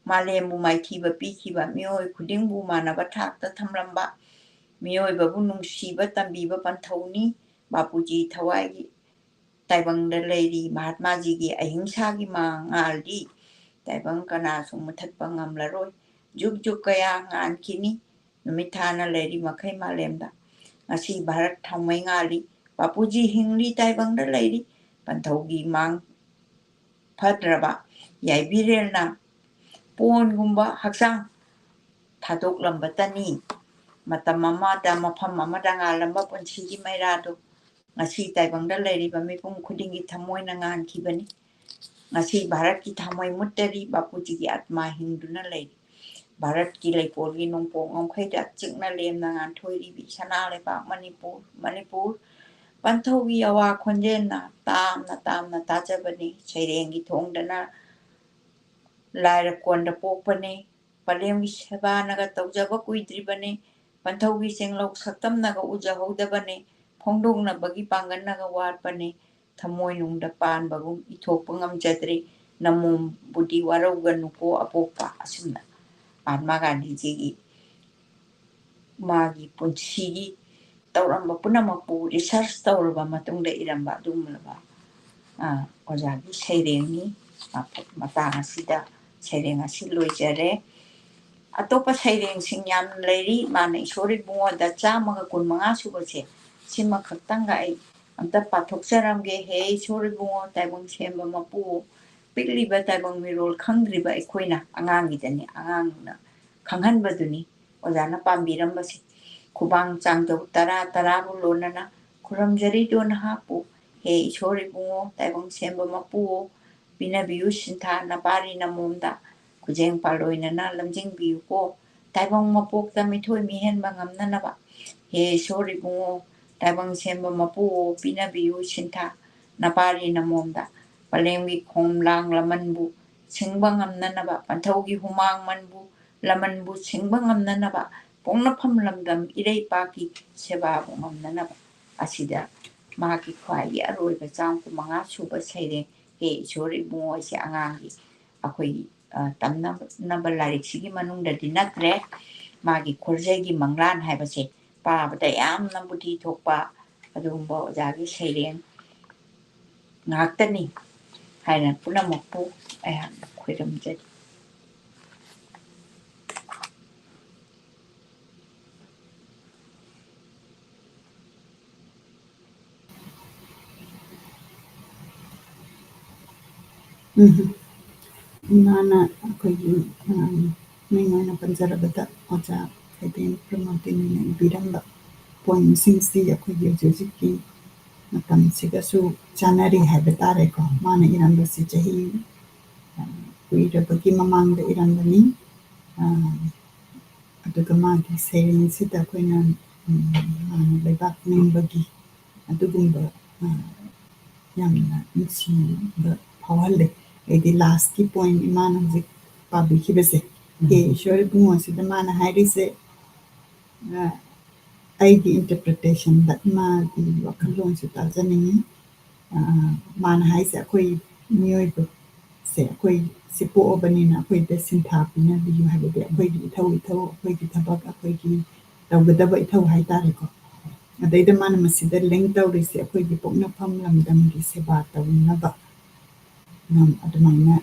ꯃꯥꯂꯦꯝꯕꯨ ꯃꯥꯏꯊꯤꯕ ꯄꯤꯈꯤꯕ ꯃꯤꯑꯣꯏ ꯈꯨꯗꯤꯡꯕꯨ ꯃꯥꯟꯅꯕ ꯊꯥꯛꯇ ꯊꯝꯂꯝꯕ ꯃꯤꯑꯣꯏꯕꯕꯨ ꯅꯨꯡꯁꯤꯕ ꯇꯝꯕꯤꯕ ꯄꯟꯊꯧꯅꯤ ꯕꯥꯄꯨꯖꯤ ꯊꯋꯥꯏꯒꯤ ꯇꯥꯏꯕꯪꯗ ꯂꯩꯔꯤ ꯃꯍꯥꯠꯃꯥꯖꯤꯒꯤ ꯑꯍꯤꯡꯁꯥꯒꯤ ꯃꯉꯥꯜꯗꯤ ꯇꯥꯏꯕꯪ ꯀꯅꯥꯁꯨ ꯃꯨꯊꯠꯄ ꯉꯝꯂꯔꯣꯏ ꯖꯨꯛ ꯖꯨꯛ ꯀꯌꯥ ꯉꯥꯟꯈꯤꯅꯤ ꯅꯨꯃꯤꯠ ꯊꯥꯅ ꯂꯩꯔꯤ ꯃꯈꯩ ꯃꯥꯂꯦꯝꯗ ꯉꯁꯤ ꯚꯥꯔꯠ ꯊꯥꯎꯃꯩ ꯉꯥꯜꯂꯤ ꯕꯥꯄꯨꯖꯤ ꯍꯤꯡꯂꯤ ꯇꯥꯏꯕꯪꯗ ꯂꯩꯔꯤ ꯄꯟꯊꯧꯒꯤ ꯃꯥꯡ ꯐꯠꯇ꯭ꯔꯕ ꯌꯥꯏꯕꯤꯔꯦꯜꯅ ꯄꯣꯟꯒꯨꯝꯕ ꯍꯛꯆꯥꯡ ꯊꯥꯗꯣꯛꯂꯝꯕꯇꯅꯤ ꯃꯇꯝ ꯑꯃꯗ ꯃꯐꯝ ꯑꯃꯗ ꯉꯥꯜꯂꯝꯕ ꯄꯨꯟꯁꯤꯒꯤ ꯃꯩꯔꯥꯗꯣ ꯉꯁꯤ ꯇꯥꯏꯕꯪꯗ ꯂꯩꯔꯤꯕ ꯃꯤꯄꯨꯝ ꯈꯨꯗꯤꯡꯒꯤ ꯊꯃꯣꯏꯅ ꯉꯥꯟꯈꯤꯕꯅꯤ ꯉꯁꯤ ꯚꯥꯔꯠꯀꯤ ꯊꯃꯣꯏ ꯃꯨꯠꯇꯔꯤ ꯕꯥꯄꯨꯖꯤꯒꯤ ꯑꯠꯃꯥ ꯍꯤꯡꯗꯨꯅ ꯂꯩꯔꯤ ꯚꯥꯔꯠꯀꯤ ꯂꯩꯀꯣꯜꯒꯤ ꯅꯣꯡꯄꯣꯛ ꯉꯝꯈꯩꯗ ꯆꯤꯛꯅ ꯂꯦꯝꯅ ꯉꯥꯟꯊꯣꯏꯔꯤꯕꯤ ꯁꯅꯥ ꯂꯩꯕꯥꯛ ꯃꯅꯤꯄꯨꯔ ꯄꯟꯊꯧꯒꯤ ꯑꯋꯥ ꯈꯣꯟꯖꯦꯜꯅ ꯇꯥꯝꯅ ꯇꯥꯖꯕꯅꯤ ꯁꯩꯔꯦꯡꯒꯤ ꯊꯣꯡꯗꯅ ꯂꯥꯏꯔꯀꯣꯟꯗ ꯄꯣꯛꯄꯅꯤ ꯄꯂꯦꯝꯒꯤ ꯁꯦꯕꯥꯅꯒ ꯇꯧꯖꯕ ꯀꯨꯏꯗ꯭ꯔꯤꯕꯅꯤ ꯄꯟꯊꯧꯒꯤ ꯆꯦꯡꯂꯧ ꯁꯛꯇꯝꯅꯒ ꯎꯖꯍꯧꯗꯕꯅꯤ ꯐꯣꯡꯗꯣꯛꯅꯕꯒꯤ ꯄꯥꯡꯒꯜꯅꯒ ꯋꯥꯠꯄꯅꯤ ꯊꯃꯣꯏꯅꯨꯡꯗ ꯄꯥꯟꯕꯒꯨꯝ ꯏꯊꯣꯛꯄ ꯉꯝꯖꯗ꯭ꯔꯤ ꯅꯃꯣꯝꯕꯨꯗꯤ ꯋꯥꯔꯧꯒꯅꯨꯀꯣ ꯑꯄꯣꯛꯄ ꯑꯁꯨꯝꯅ ꯃꯍꯥꯠꯃꯥ ꯒꯥꯟꯙꯤꯖꯤꯒꯤ ꯃꯥꯒꯤ ꯄꯨꯟꯁꯤꯒꯤ ꯇꯧꯔꯝꯕ ꯄꯨꯝꯅꯃꯛꯄꯨ ꯔꯤꯁꯔꯁ ꯇꯧꯔꯕ ꯃꯇꯨꯡꯗ ꯏꯔꯝꯕ ꯑꯗꯨꯒꯨꯝꯂꯕ ꯑꯣꯖꯥꯒꯤ ꯁꯩꯔꯦꯡꯅꯤ matang asida saireng asi loijare atopa saireng sing yam leiri mana isori bungo da chamaga kunmanga subase sima khaktanga ai amta pathokcharamge he isori bungo taibang semba mapu pikliba taibang mirol khangdriba ikhoina angangidani angangna khanghanbaduni ojana pambirambasi khubang changdo tara tara bulonana kuramjari don hapu he isori bungo taibang semba mapu bina biu sintha na pari na mumda kujeng paloina na lamjing biu ko taibang mapok ta mithoi mihen bangam na ba he isori bungo taibang semba mapu bina biu sintha na pari na mumda palengwi khomlang lamanbu singbangam na ba panthogi humang manbu lamanbu singbangam na ba pongna pham lamdam irei paki seba bongam na ba asida maki khwai aroi ba chang ku manga suba saire he isori bungo se angangi akhoi tamna number larik sigi manung da dinatre magi khorjegi manglan haibase pabada yamna budi thokpa adumbo jagi saireng ngaktani haina punamakpu ayam khwiramjari Nana akogi Ningana Panjarabata Oja Khaidem Pramodini Biramba point since the akogi Josiki Matam Sigasu Janari Habatare ko Mana Iranda Sijahi Kuirabagi Mamang the Irandani Adugamagi saying Sita Quina Lebak Nimbagi Adugumba Yamna Nchi the Pawale the last key point Iman of the public Hibese. He sure was the man Harry say I the interpretation that ma the Wakalon Sutazani man has a quay new say a quay Sipo Obanina, quay the Sintapina, you have a bit of quay toe, quay the tabak, a quay the double toe Haitarico. They the man must see the length out is a quay the Pogna Pamlam, them the Sebata, never. At my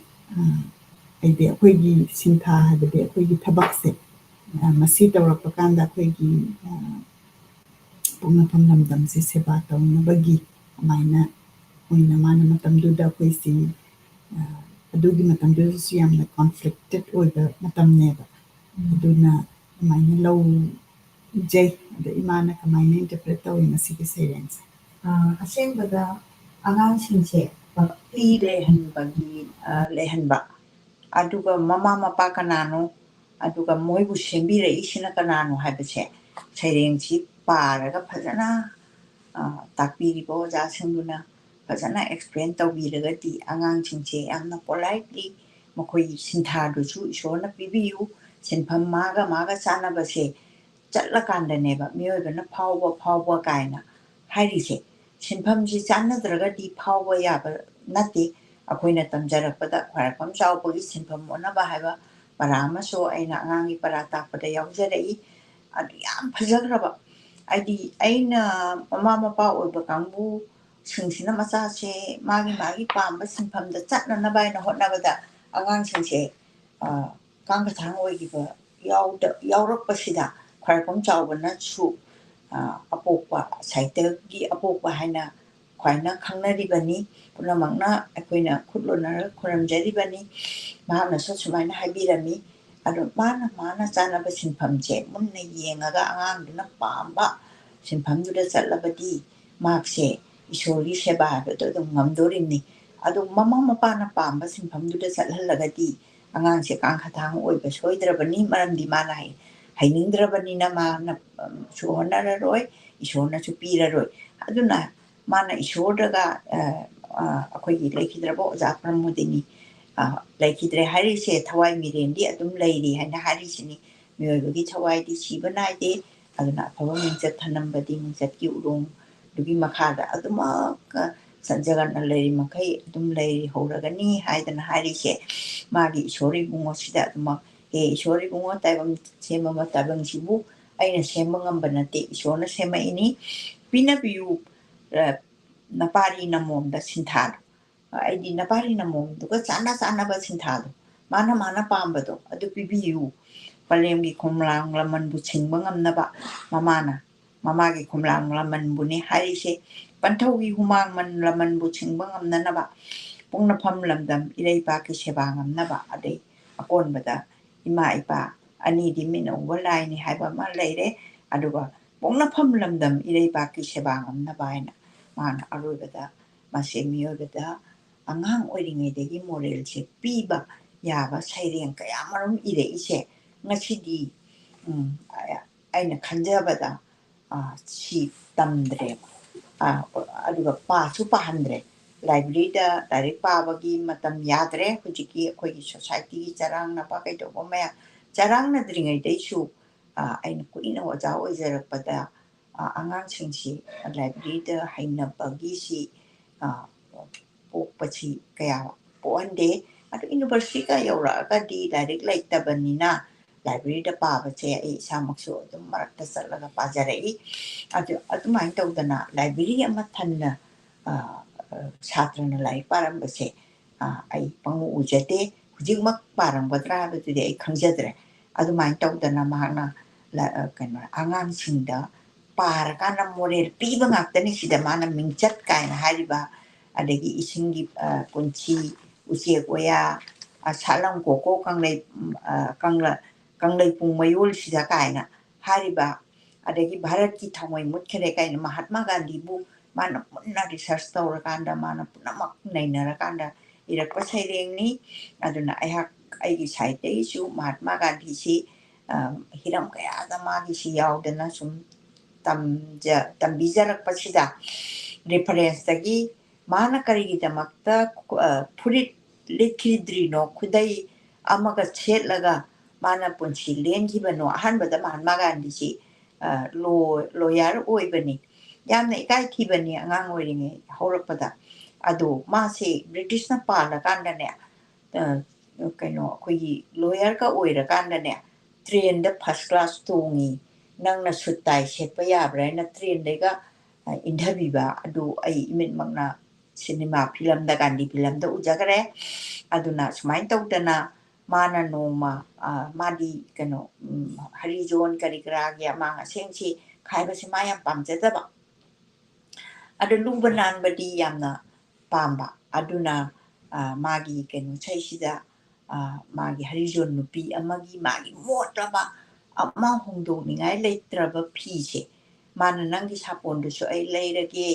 idea, Quiggy Sinta had the day, Quiggy Tabaxi, Masita or Propaganda Quiggy Pumapam Dam Sisebata, Nabagi, Mina, when a man Matam Duda Quisi, Adugi Matam Dusiam, the conflicted with the Matam Neva, Duna, Mina low J, the Imana, my interpreter in a city sayings. Asembada angang sinse pi lehan bagi lehan ba aduga mama mapa kanano aduga moibu sembire isina kanano haibase saireng si paraga phajana takpiri bo ja singduna phajana explain tawbiraga di angang sinse amna politely makoi sintha du chu isona pibiu sinpham maga chana base chatla kandane ba miyoibana phawba kaina harise sinphamsi channadragadi phawba yaba nati akoina tamjarakpada khwarakam chawpagi sinpham onaba haiba para amaso aina angangi para takpada yawjarei adu yam phajagraba aina mama mapa oiba kangbu singsina machase magi pamba sinphamda chatnanaba aina hotnabada angang singse kangkathang oigiba yawrakpasida khwarakam chawbana su apokpa saitagi apokpa haina khwaina khangnaribani punamakna akoina khutlonara khuramjaribani mahakna sumaina haibirami adu mana chanaba sinphamje munna yengaga angangduna pamba sinphamduda chatlabadi makse isori seba habado dum ngamdorimni adu mama mapana pamba sinphamduda chathalagadi angangse kangkhathang oiba soidrabani maramdi mana hainingdrabanina mana suhonararoi isona supiraroi aduna mana isodaga akoigi laikhidrabo oja Promodini laikhidre harise thawai mirendi adum lairi haina harisini miyoibagi thawai di siba naide aduna aphaba mingchat thanambadi mingchatki urong dugi makhada aduma sanjagana lairi makai adum lairi horagani haidana harise magi isori bungo sida aduma he isori bungo taibang sema matabang sibu aina sema ngamba nate isona sema ini pina biu napari namomda sinthar ꯑꯩꯗꯤ ꯅꯄꯥꯔꯤꯅ ꯃꯑꯣꯡꯗꯨꯒ ꯆꯥꯟꯅꯕ ꯁꯤꯟꯊꯥꯗꯣ ꯃꯥꯅ ꯄꯥꯝꯕꯗꯣ ꯑꯗꯨ ꯄꯤꯕꯤꯌꯨ ꯄꯂꯦꯝꯒꯤ ꯈꯣꯝꯂꯥꯡ ꯂꯃꯟꯕꯨ ꯁꯤꯡꯕ ꯉꯝꯅꯕ ꯃꯃꯥꯒꯤ ꯈꯣꯝꯂꯥꯡ ꯂꯃꯟꯕꯨꯅꯦ ꯍꯥꯏꯔꯤꯁꯦ ꯄꯟꯊꯧꯒꯤ ꯍꯨꯃꯥꯡ ꯂꯃꯟꯕꯨ ꯁꯤꯡꯕ ꯉꯝꯅꯅꯕ ꯄꯣꯛꯅꯐꯝ ꯂꯝꯗꯝ ꯏꯔꯩꯕꯥꯛꯀꯤ ꯁꯦꯕꯥ ꯉꯝꯅꯕ ꯑꯗꯩ ꯑꯀꯣꯟꯕꯗ ꯏꯃꯥ ꯏꯄꯥ ꯑꯅꯤꯗꯤ ꯃꯤꯠꯅ ꯎꯕ ꯂꯥꯏꯅꯤ ꯍꯥꯏꯕ ꯑꯃ ꯂꯩꯔꯦ ꯑꯗꯨꯒ ꯄꯣꯛꯅꯐꯝ ꯂꯝꯗꯝ ꯏꯔꯩꯕꯥꯛꯀꯤ ꯁꯦꯕꯥꯉꯝꯅꯕ ꯍꯥꯏꯅ ꯃꯥꯅ ꯑꯔꯣꯏꯕꯗ ꯃꯁꯤ ꯃꯤꯑꯣꯏꯕꯗ ꯑꯉꯥꯡ ꯑꯣꯏꯔꯤꯉꯩꯗꯒꯤ ꯃꯣꯔꯦꯜꯁꯦ ꯄꯤꯕ ꯌꯥꯕ ꯁꯩꯔꯦꯡ ꯀꯌꯥꯃꯔꯨꯝ ꯏꯔꯛꯏꯁꯦ ꯉꯁꯤꯗꯤ ꯑꯩꯅ ꯈꯟꯖꯕꯗ ꯁꯤ ꯇꯝꯗ꯭ꯔꯦꯕ ꯑꯗꯨꯒ ꯄꯥꯁꯨ ꯄꯥꯍꯟꯗ꯭ꯔꯦ ꯂꯥꯏꯕ꯭ꯔꯦꯔꯤꯗ ꯂꯥꯏꯔꯤꯛ ꯄꯥꯕꯒꯤ ꯃꯇꯝ ꯌꯥꯗ꯭ꯔꯦ ꯍꯧꯖꯤꯛꯀꯤ ꯑꯩꯈꯣꯏꯒꯤ ꯁꯣꯁꯥꯏꯇꯤꯒꯤ ꯆꯔꯥꯡꯅꯕ ꯀꯩꯗꯧꯕ ꯃꯌꯥꯝ ꯆꯔꯥꯡꯅꯗ꯭ꯔꯤꯉꯩꯗꯩꯁꯨ ꯑꯩꯅ ꯀꯨꯏꯅ ꯑꯣꯖꯥ ꯑꯣꯏꯖꯔꯛꯄꯗ ꯑꯉꯥꯡꯁꯤꯡꯁꯤ ꯂꯥꯏꯕ꯭ꯔꯦꯔꯤꯗ ꯍꯩꯅꯕꯒꯤꯁꯤ ꯄꯣꯛꯄꯁꯤ ꯀꯌꯥ ꯄꯣꯛꯍꯟꯗꯦ ꯑꯗꯨ ꯌꯨꯅꯤꯚꯔꯁꯤꯇꯤꯒ ꯌꯧꯔꯛꯑꯒꯗꯤ ꯂꯥꯏꯔꯤꯛ ꯂꯩꯇꯕꯅꯤꯅ ꯂꯥꯏꯕ꯭ꯔꯦꯔꯤꯗ ꯄꯥꯕꯁꯦ ꯑꯩ ꯏꯁꯥꯃꯛꯁꯨ ꯑꯗꯨꯝ ꯃꯔꯛꯇ ꯆꯠꯂꯒ ꯄꯥꯖꯔꯛꯏ ꯑꯗꯨꯃꯥꯏꯅ ꯇꯧꯗꯅ ꯂꯥꯏꯕ꯭ꯔꯦꯔꯤ ꯑꯃ ꯊꯟꯅ ꯁꯥꯇ꯭ꯔꯅ ꯂꯥꯏꯔꯤꯛ ꯄꯥꯔꯝꯕꯁꯦ ꯑꯩ ꯄꯪꯎ ꯎꯖꯗꯦ ꯍꯧꯖꯤꯛꯃꯛ ꯄꯥꯔꯝꯒꯗ꯭ꯔꯥ ꯍꯥꯏꯕꯗꯨꯗꯤ ꯑꯩ ꯈꯪꯖꯗ꯭ꯔꯦ ꯑꯗꯨꯃꯥꯏꯅ ꯇꯧꯗꯅ ꯃꯍꯥꯛꯅ ꯑꯉꯥꯡꯁꯤꯡꯗ ꯄꯥꯔꯀꯥꯟꯗ ꯃꯣꯔꯦꯜ ꯄꯤꯕ ꯉꯥꯛꯇꯅꯤ ꯁꯤꯗ ꯃꯥꯅ ꯃꯤꯡꯆꯠ ꯀꯥꯏꯅ ꯍꯥꯏꯔꯤꯕ ꯑꯗꯒꯤ ꯏꯁꯤꯡꯒꯤ ꯄꯨꯟꯁꯤ ꯎꯆꯦꯛ ꯋꯥꯌꯥ ꯁꯥꯠꯂꯝ ꯀꯣꯀꯣ ꯀꯪꯂꯩꯄꯨꯡ ꯃꯌꯣꯜꯁꯤꯗ ꯀꯥꯏꯅ ꯍꯥꯏꯔꯤꯕ ꯑꯗꯒꯤ ꯚꯥꯔꯠꯀꯤ ꯊꯥꯎꯃꯩ ꯃꯨꯠꯈꯔꯦ ꯀꯥꯏꯅ ꯃꯍꯥꯠꯃꯥ ꯒꯥꯟꯙꯤꯕꯨ ꯃꯥꯅ ꯄꯨꯟꯅ ꯔꯤꯁꯔꯁ ꯇꯧꯔꯀꯥꯟꯗ ꯃꯥꯅ ꯄꯨꯝꯅꯃꯛ ꯅꯩꯅꯔꯀꯥꯟꯗ ꯏꯔꯛꯄ ꯁꯩꯔꯦꯡꯅꯤ ꯑꯗꯨꯅ ꯑꯩꯒꯤ ꯁꯥꯏꯠꯇꯒꯤꯁꯨ ꯃꯍꯥꯠꯃꯥ ꯒꯥꯟꯙꯤꯁꯤ ꯍꯤꯔꯝ ꯀꯌꯥꯗ ꯃꯥꯒꯤꯁꯤ ꯌꯥꯎꯗꯅ ꯁꯨꯝ ꯇꯝꯕꯤꯖꯔꯛꯄꯁꯤꯗ ꯔꯤꯐꯔꯦꯟꯁꯇꯒꯤ ꯃꯥꯅ ꯀꯔꯤꯒꯤꯗꯃꯛꯇ ꯐꯨꯔꯤꯠ ꯂꯤꯠꯈꯤꯗ꯭ꯔꯤꯅꯣ ꯈꯨꯗꯩ ꯑꯃꯒ ꯁꯦꯠꯂꯒ ꯃꯥꯅ ꯄꯨꯟꯁꯤ ꯂꯦꯟꯈꯤꯕꯅꯣ ꯑꯍꯥꯟꯕꯗ ꯃꯍꯥꯠꯃꯥ ꯒꯥꯟꯙꯤꯁꯤ ꯂꯣꯌꯔ ꯑꯣꯏꯕꯅꯤ ꯌꯥꯝꯅ ꯏꯀꯥꯏꯊꯤꯕꯅꯤ ꯑꯉꯥꯡ ꯑꯣꯏꯔꯤꯉꯩ ꯍꯧꯔꯛꯄꯗ ꯑꯗꯣ ꯃꯥꯁꯦ ꯕ꯭ꯔꯤꯇꯤꯁꯅ ꯄꯥꯜꯂꯀꯥꯟꯗꯅꯦ ꯑꯩꯈꯣꯏꯒꯤ ꯂꯣꯌꯔꯒ ꯑꯣꯏꯔꯀꯥꯟꯗꯅꯦ ꯇ꯭ꯔꯦꯟꯗ ꯐꯥꯔꯁ ꯀ꯭ꯂꯥꯁ ꯇꯣꯡꯉꯤ ꯅꯪꯅ ꯁꯨꯠ ꯇꯥꯏ ꯁꯦꯠꯄ ꯌꯥꯕ꯭ꯔꯥ ꯍꯥꯏꯅ ꯇ꯭ꯔꯦꯟꯗꯩꯒ ꯏꯟꯊꯕꯤꯕ ꯑꯗꯨ ꯑꯩ ꯏꯃꯤꯠꯃꯛꯅ ꯁꯤꯅꯦꯃꯥ ꯐꯤꯂꯝꯗ ꯒꯥꯟꯙꯤ ꯐꯤꯂꯝꯗ ꯎꯖꯈ꯭ꯔꯦ ꯑꯗꯨꯅ ꯁꯨꯃꯥꯏꯅ ꯇꯧꯗꯅ ꯃꯥꯅ ꯅꯣꯡꯃ ꯃꯥꯗꯤ ꯍꯔꯤꯖꯣꯟ ꯀꯔꯤ ꯀꯔꯥꯒꯤ ꯑꯃꯥꯡ ꯑꯁꯦꯡꯁꯤ ꯈꯥꯏꯕꯁꯤ ꯃꯥ ꯌꯥꯝ ꯄꯥꯝꯖꯗꯕ ꯑꯗꯨ ꯂꯨꯕ ꯅꯥꯟꯕꯗꯤ ꯌꯥꯝꯅ ꯄꯥꯝꯕ ꯑꯗꯨꯅ ꯃꯥꯒꯤ ꯏꯁꯩꯁꯤꯗ ꯃꯥꯒꯤ ꯍꯔꯤꯖꯣꯟ ꯅꯨꯄꯤ ꯑꯃꯒꯤ ꯃꯥꯒꯤ ꯃꯣꯠꯂꯕ ꯑꯃ ꯍꯣꯡꯗꯣꯛꯅꯤꯡꯉꯥꯏ ꯂꯩꯇ꯭ꯔꯕ ꯐꯤꯁꯦ ꯃꯥꯅ ꯅꯪꯒꯤ ꯁꯥꯄꯣꯟꯗꯨꯁꯨ ꯑꯩ ꯂꯩꯔꯒꯦ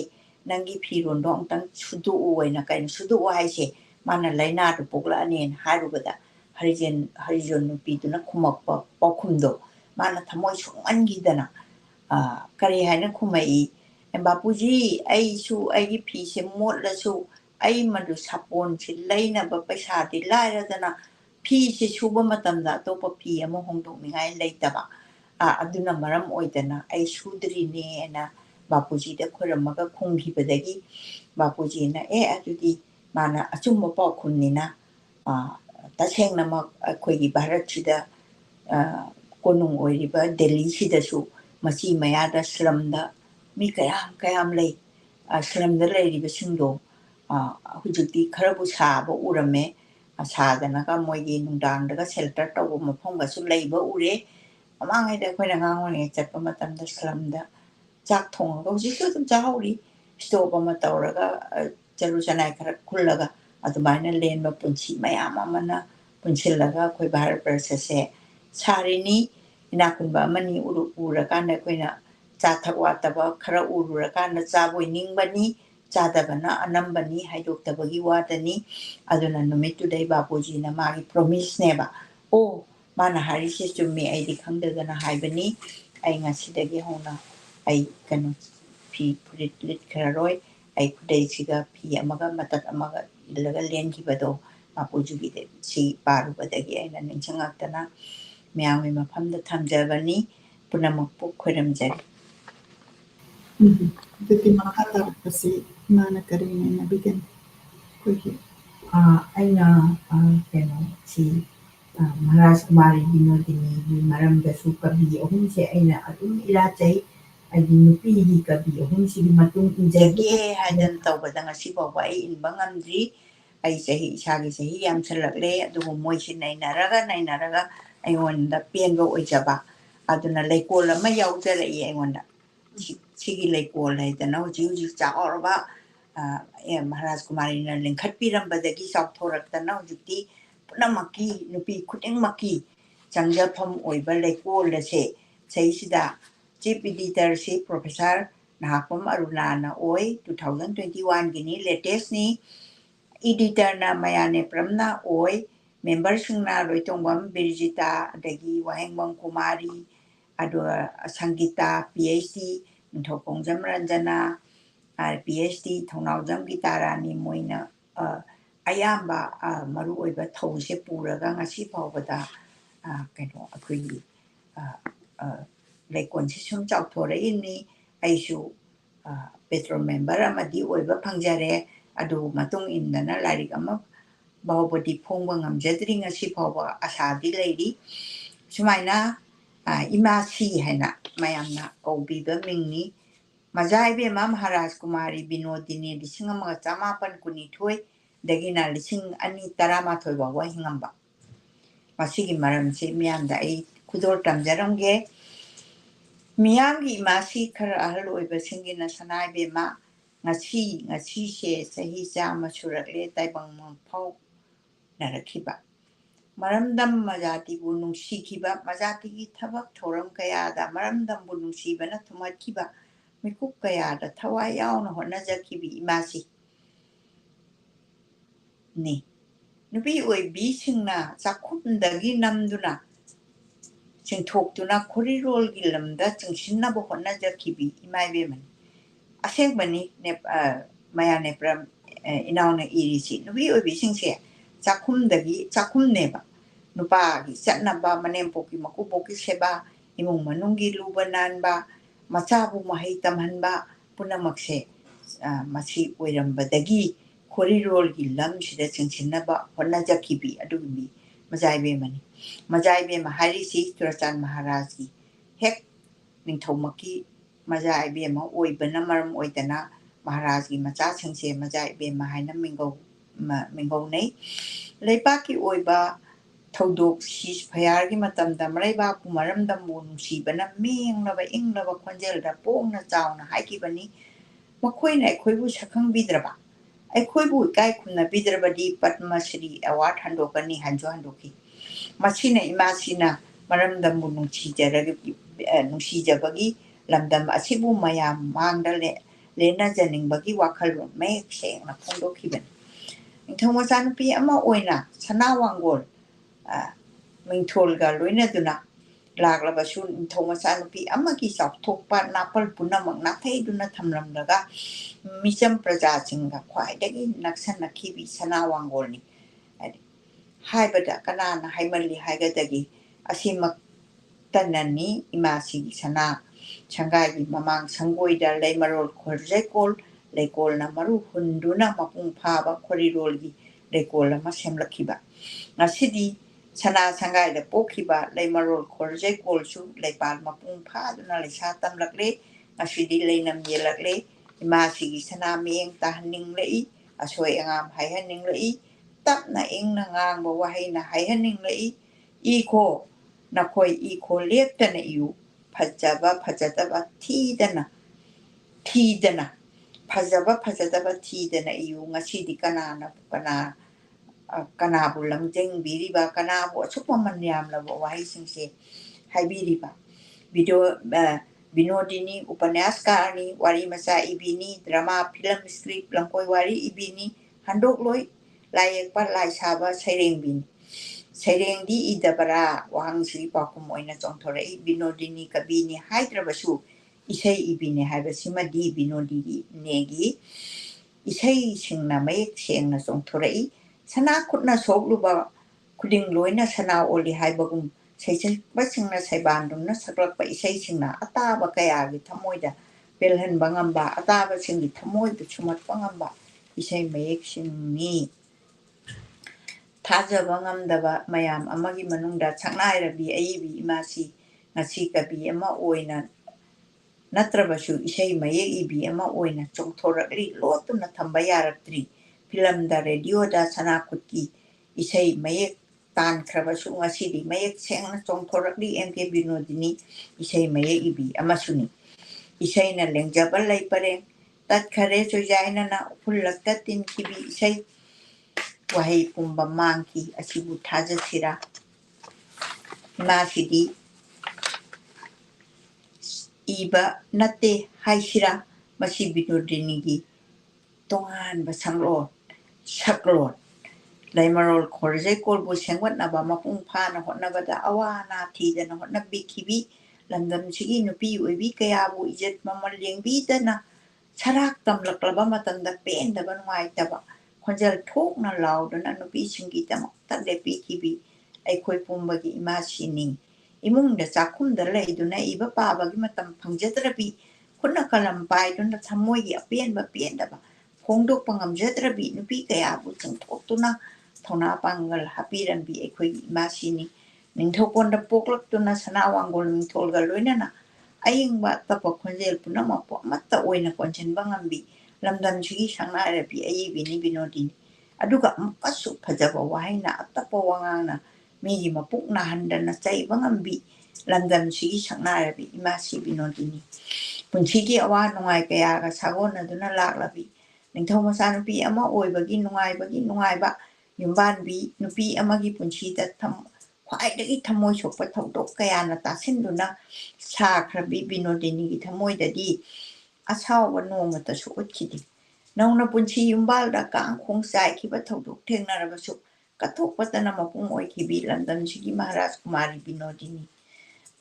ꯅꯪꯒꯤ ꯐꯤꯔꯣꯟꯗꯣ ꯑꯃꯨꯛꯇꯪ ꯁꯨꯗꯣꯛꯎ ꯍꯥꯏꯅ ꯁꯨꯗꯣꯛꯎ ꯍꯥꯏꯁꯦ ꯃꯥꯅ ꯂꯥꯏꯅꯥꯗꯨ ꯄꯣꯛꯂꯛꯑꯅꯦꯅ ꯍꯥꯏꯔꯨꯕꯗ ꯍꯔꯤꯖꯣꯟ ꯅꯨꯄꯤꯗꯨꯅ ꯈꯨꯝꯃꯛꯄ ꯄꯥꯎꯈꯨꯝꯗꯣ ꯃꯥꯅ ꯊꯃꯣꯏ ꯁꯣꯛꯃꯟꯈꯤꯗꯅ ꯀꯔꯤ ꯍꯥꯏꯅ ꯈꯨꯝꯃꯛꯏ ꯕꯥꯄꯨꯖꯤ ꯑꯩꯁꯨ ꯑꯩꯒꯤ ꯐꯤꯁꯦ ꯃꯣꯠꯂꯁꯨ ꯑꯩ ꯃꯗꯨ ꯁꯥꯄꯣꯟꯁꯤ ꯂꯩꯅꯕ ꯄꯩꯁꯥꯗꯤ ꯂꯥꯏꯔꯗꯅ ꯐꯤꯁꯦ ꯁꯨꯕ ꯃꯇꯝꯗ ꯑꯇꯣꯞꯄ ꯐꯤ ꯑꯃ ꯍꯣꯡꯗꯣꯛꯅꯤꯡꯉꯥꯏ ꯂꯩꯇꯕ ꯑꯗꯨꯅ ꯃꯔꯝ ꯑꯣꯏꯗꯅ ꯑꯩ ꯁꯨꯗ꯭ꯔꯤꯅꯦꯅ ꯕꯥꯄꯨꯖꯤꯗ ꯈꯣꯏꯔꯝꯃꯒ ꯈꯨꯝꯈꯤꯕꯗꯒꯤ ꯕꯥꯄꯨꯖꯤꯅ ꯑꯗꯨꯗꯤ ꯃꯥꯅ ꯑꯆꯨꯝꯕ ꯄꯥꯎꯈꯨꯝꯅꯤꯅ ꯇꯁꯦꯡꯅꯃꯛ ꯑꯩꯈꯣꯏꯒꯤ ꯚꯥꯔꯠꯁꯤꯗ ꯀꯣꯅꯨꯡ ꯑꯣꯏꯔꯤꯕ ꯗꯦꯜꯂꯤꯁꯤꯗꯁꯨ ꯃꯆꯤ ꯃꯌꯥꯗ ꯁ꯭ꯂꯝꯗ ꯃꯤ ꯀꯌꯥꯝ ꯂꯩ ꯁ꯭ꯂꯝꯗ ꯂꯩꯔꯤꯕꯁꯤꯡꯗꯣ ꯍꯧꯖꯤꯛꯇꯤ ꯈꯔꯕꯨ ꯁꯥꯕ ꯎꯔꯝꯃꯦ ꯁꯥꯗꯅꯒ ꯃꯣꯏꯒꯤ ꯅꯨꯡꯗꯥꯡꯗꯒ ꯁꯦꯜꯇꯔ ꯇꯧꯕ ꯃꯐꯝꯒꯁꯨ ꯂꯩꯕ ꯎꯔꯦ ꯃꯃꯥꯡꯉꯩꯗ ꯑꯩꯈꯣꯏꯅ ꯑꯉꯥꯡ ꯑꯣꯏꯔꯤꯉꯩ ꯆꯠꯄ ꯃꯇꯝꯗ ꯁ꯭ꯂꯝꯗ ꯆꯥꯛ ꯊꯣꯡꯉꯒ ꯍꯧꯖꯤꯛꯁꯨ ꯑꯗꯨꯝ ꯆꯥꯍꯧꯔꯤ ꯏꯁꯇꯣꯞ ꯑꯃ ꯇꯧꯔꯒ ꯆꯔꯨ ꯆꯅꯥꯏ ꯈꯔ ꯈꯨꯜꯂꯒ ꯑꯗꯨꯃꯥꯏꯅ ꯂꯦꯟꯕ ꯄꯨꯟꯁꯤ ꯃꯌꯥꯝ ꯑꯃꯅ ꯄꯨꯟꯁꯤꯜꯂꯒ ꯑꯩꯈꯣꯏ ꯚꯥꯔꯠ ꯕꯔꯁꯁꯦ ꯁꯥꯔꯤꯅꯤ ꯏꯅꯥꯈꯨꯟꯕ ꯑꯃꯅꯤ ꯎꯔꯀꯥꯟꯗ ꯑꯩꯈꯣꯏꯅ ꯆꯥꯊꯛ ꯋꯥꯠꯇꯕ ꯈꯔ ꯎꯔꯨꯔꯀꯥꯟꯗ ꯆꯥꯕꯣꯏ ꯅꯤꯡꯕꯅꯤ ꯆꯥꯗꯕꯅ ꯑꯅꯝꯕꯅꯤ ꯍꯥꯏꯗꯣꯛꯇꯕꯒꯤ ꯋꯥꯗꯅꯤ ꯑꯗꯨꯅ ꯅꯨꯃꯤꯠꯇꯨꯗꯩ ꯕꯥꯄꯨꯖꯤꯅ ꯃꯥꯒꯤ ꯄ꯭ꯔꯣꯃꯤꯁꯅꯦꯕ ꯃꯥꯅ ꯍꯥꯏꯔꯤꯁꯦ ꯆꯨꯝꯃꯤ ꯑꯩꯗꯤ ꯈꯪꯗꯗꯅ ꯍꯥꯏꯕꯅꯤ ꯑꯩ ꯉꯁꯤꯗꯒꯤ ꯍꯧꯅ ꯑꯩ ꯐꯤ ꯐꯨꯔꯤꯠ ꯂꯤꯠꯈ꯭ꯔꯔꯣꯏ ꯑꯩ ꯈꯨꯗꯩꯁꯤꯒ ꯐꯤ ꯑꯃꯒ ꯃꯇꯠ ꯑꯃꯒ ꯏꯜꯂꯒ ꯂꯦꯟꯈꯤꯕꯗꯣ ꯕꯥꯄꯨꯖꯤꯒꯤꯗ ꯁꯤ ꯄꯥꯔꯨꯕꯗꯒꯤ ꯑꯩꯅ ꯅꯤꯡꯁꯤꯡꯉꯛꯇꯅ ꯃꯌꯥꯝꯒꯤ ꯃꯐꯝꯗ ꯊꯝꯖꯕꯅꯤ ꯄꯨꯝꯅꯃꯛꯄꯨ ꯈꯣꯏꯔꯝꯖꯔꯤ ꯑꯗꯨꯗꯤ ꯃꯈꯥ ꯇꯥꯔꯛꯄꯁꯤ ꯏꯃꯥꯅ ꯀꯔꯤ ꯅꯩꯅꯕꯤꯒꯅꯤ ꯑꯩꯈꯣꯏꯒꯤ ꯑꯩꯅ ꯀꯩꯅꯣꯁꯤ ꯃꯍꯥꯔꯥꯖ ꯀꯨꯃꯥꯔꯤ ꯕꯤꯅꯣꯗꯤꯅꯤꯒꯤ ꯃꯔꯝꯗꯁꯨ ꯀꯕꯤ ꯑꯍꯨꯝꯁꯦ ꯑꯩꯅ ꯑꯗꯨꯝ ꯏꯔꯥꯆꯩ ꯍꯥꯏꯗꯤ ꯅꯨꯄꯤꯒꯤ ꯀꯕꯤ ꯑꯍꯨꯝꯁꯤꯒꯤ ꯃꯇꯨꯡ ꯏꯟꯖꯒꯦ ꯖꯒꯦ ꯍꯥꯏꯗꯅ ꯇꯧꯕꯗ ꯉꯁꯤ ꯐꯥꯎꯕ ꯑꯩ ꯏꯟꯕ ꯉꯝꯗ꯭ꯔꯤ ai sahi isagi sahi yam chalakle adugo moisi nainaraga aingwanda pienba oijaba aduna leikol ama yaujara I aingwanda sigi leikol haidana huji cha orba Maharaj Kumari na lingkhat pirambadagi sauthoraktana hujukti punamaki nupi khudingmaki changjafam oiba leikol lase saisida chief editor si professor Nahapam Arunana oi 2021 gini latest ni editor na mayane pramna oi member singna loitongwam Birjita adagi Wahengwam Kumari ado Sangita PhD Nthokongzam Ranjana PhD Thongnawjam Gitarani moina ayamba maru oiba those puraga ngasi phawbada kaino akhui leikon si sum chauthore ini aisu petro member amadi oiba phangjare adu matung indana larik ama bahobodi phongba ngamjadri ngasi phawba asadi leiri sumaina imasi haina mayamna kaubiba mingni Majaibe Maharaj Kumari Binodini Lissingama Tamapan Kunitoi, Dagina Lissing Ani Taramathoi Bawa Hingamba. Masigi Maram se Mianda A Kudor Tamjarange Miyangi Masi Kara Ahalo Singina Sanaibe Ma Nasi she Sahi Sama Surakle Taibang Pau Narakiba. Maramdam Majati Bunung Sikiba, Majati Tabak Toram Kayada, Maramdam Bunung Sibana Tumakiba. Mikuk kaya da thawai yauna hotnajakibi imasi ni nubi oi bi singna chakhumdagi namduna chingthoktuna khorirol gi lamda chingsinna bo hotnajakibi imaibe man asengmani ne maya ne pram inauna irisi nubi oi bi singse chakhumneba nupa gi chatnaba manem poki makupoki seba imung manunggi lubananba machabu mahai tamhanba punamakse masi oirambadagi khorirol gi lamsida chingsinaba hotnajakibi adubi majaibe ma harisi Turachan Maharaj gi hek ningthomaki majaibe ma oibana maram oidana Maharaj gi macha chingse majaibe ma haina mingau nei leipaki oiba Thodok sis phayargi matamda maraibaku maramda nungsibana menglaba inglaba khonjelda pongna chauna haikibani makhoina aikhoibu sakhang bidraba aikhoibu kai khunna bidrabadi Padma Shri Award handokani handoki masina imasina maramda nungsijabagi lamdam asibu mayam mangdale lena janingbagi wakhalon mek sengna phondokibani Ningthongmachanupi ama oina sanawangol Mingtholga loinaduna laglabasu Ningthongmachanupi amagi chauthokpa napal punamak nathaiduna thamlamlaga micham prajachinga khwaidagi naksanakhibi sanawangolni haibada kanana haimalli haigadagi asimak tanani imasi sana changai mamang sangoida leimarol khorjaikol leikol na maru hunduna mapung phaba khorirolgi leikol ma semlakhiba ngasidi sana sangai da pokhiba leimarol khorjaikol su leipal mapung phaduna leisa tamlakle ngasidi leinam yelakle imasi gi sana mieng tahning lei asoi angam haihaning lei tapna ingna ngang wahaina haihaning lei iko nakoi iko leptana iu phajaba phajadaba thidana phajaba phajadaba thidana iu ngasidi kanabu lamjeng biriba kanabu asukma manyam labo wahisingse haibiriba video Binodini Upanyaskani wari masa ibini drama film script langkoi wari ibini handok loi layak pa lai saba saireng di idabara wahang sri pakum oina chongthorei Binodini kabini haidrabasu isai ibini haibasima di Binodini negi isai singna mayek sengna chongthorei sana khutna sokluba khuding loina sana oli haibagum saisakpa singna saibandumna saklakpa isai singna ataba kayagi thamoida belhan bangamba ataba singi thamoida chumat bangamba isai mayek singni Thajaba ngamdaba mayam amagi manungda chaknairabi aibi imasi ngasi kabi ama oina natrabasu isai mayek ibi ama oina chongthorakli lotuna thamba yaraktri Filamda radioda Sanakuti Isai Mayek Tan Kravasu Asidi Mayek Sang Song Thorakli MK Binodini Isai Mayek Ibi Amasuni Isai na Lengjabal Lai Pareng Tat Kare Sojaina na Pulakatin Kibi Isai Wahai Pumba Manki Asibu Taja Sira Nasidi Iba Nate Haishira Masi Binodini Tongan Basanglo Shaklot Laimarol Korze Kolbu Sengwat Naba Mapung Pana Hot Navada Awana Tida na Hot Nabikibi Landam Sigi Nupi Ubi Kayabu Ijet Mamaling Bidana Sarak Tam Laklaba Matanda Pain the Banwai Taba Konjal Tok na loud and Nupi Singitama Tade Pikibi Aikoi Pumbagi Imashini Imung the Sakum the Laiduna Iba Pabagi Matam Pangjetrabi Kuna Kalambai Duna Tamoy Apien Bapiendaba Kongdok Pangam Jetrabi Nupi Kayabu Sang Totuna Tona Pangal Hapiran be Equi Imashini Nintokon the Poklak Tuna Sanawangol Nintolga Lunana Aying Bat Tapa Konjel Punama Mata Oina Konchen Bangambi Lamdan Chi Shanga Rapi Ayibini Binodini Aduga Mukasu Pajaba Wahina Tapa Wangana Miji Mapukna Handana Say Bangambi Lamdan Chi Shanga Rapi Imasi Binodini Punchiki Awa Nungai Kayaga Sagona Duna Laklabi Nintomasa Nupi Ama Oibagi Nungai Yumban bi Nupi Amagi Punchita Tam Quite Tamoy Chopa Toto Kayana Tasinduna Sakrabi Binodini Tamoy the D Ashaw no mata Shukidi. Nauna Punchi Yumbalda Kang Kong Sai Kiba Toto Tenarabasu Katok Patanamapung Oikibi London Shigi Maharaj Kumari Binodini.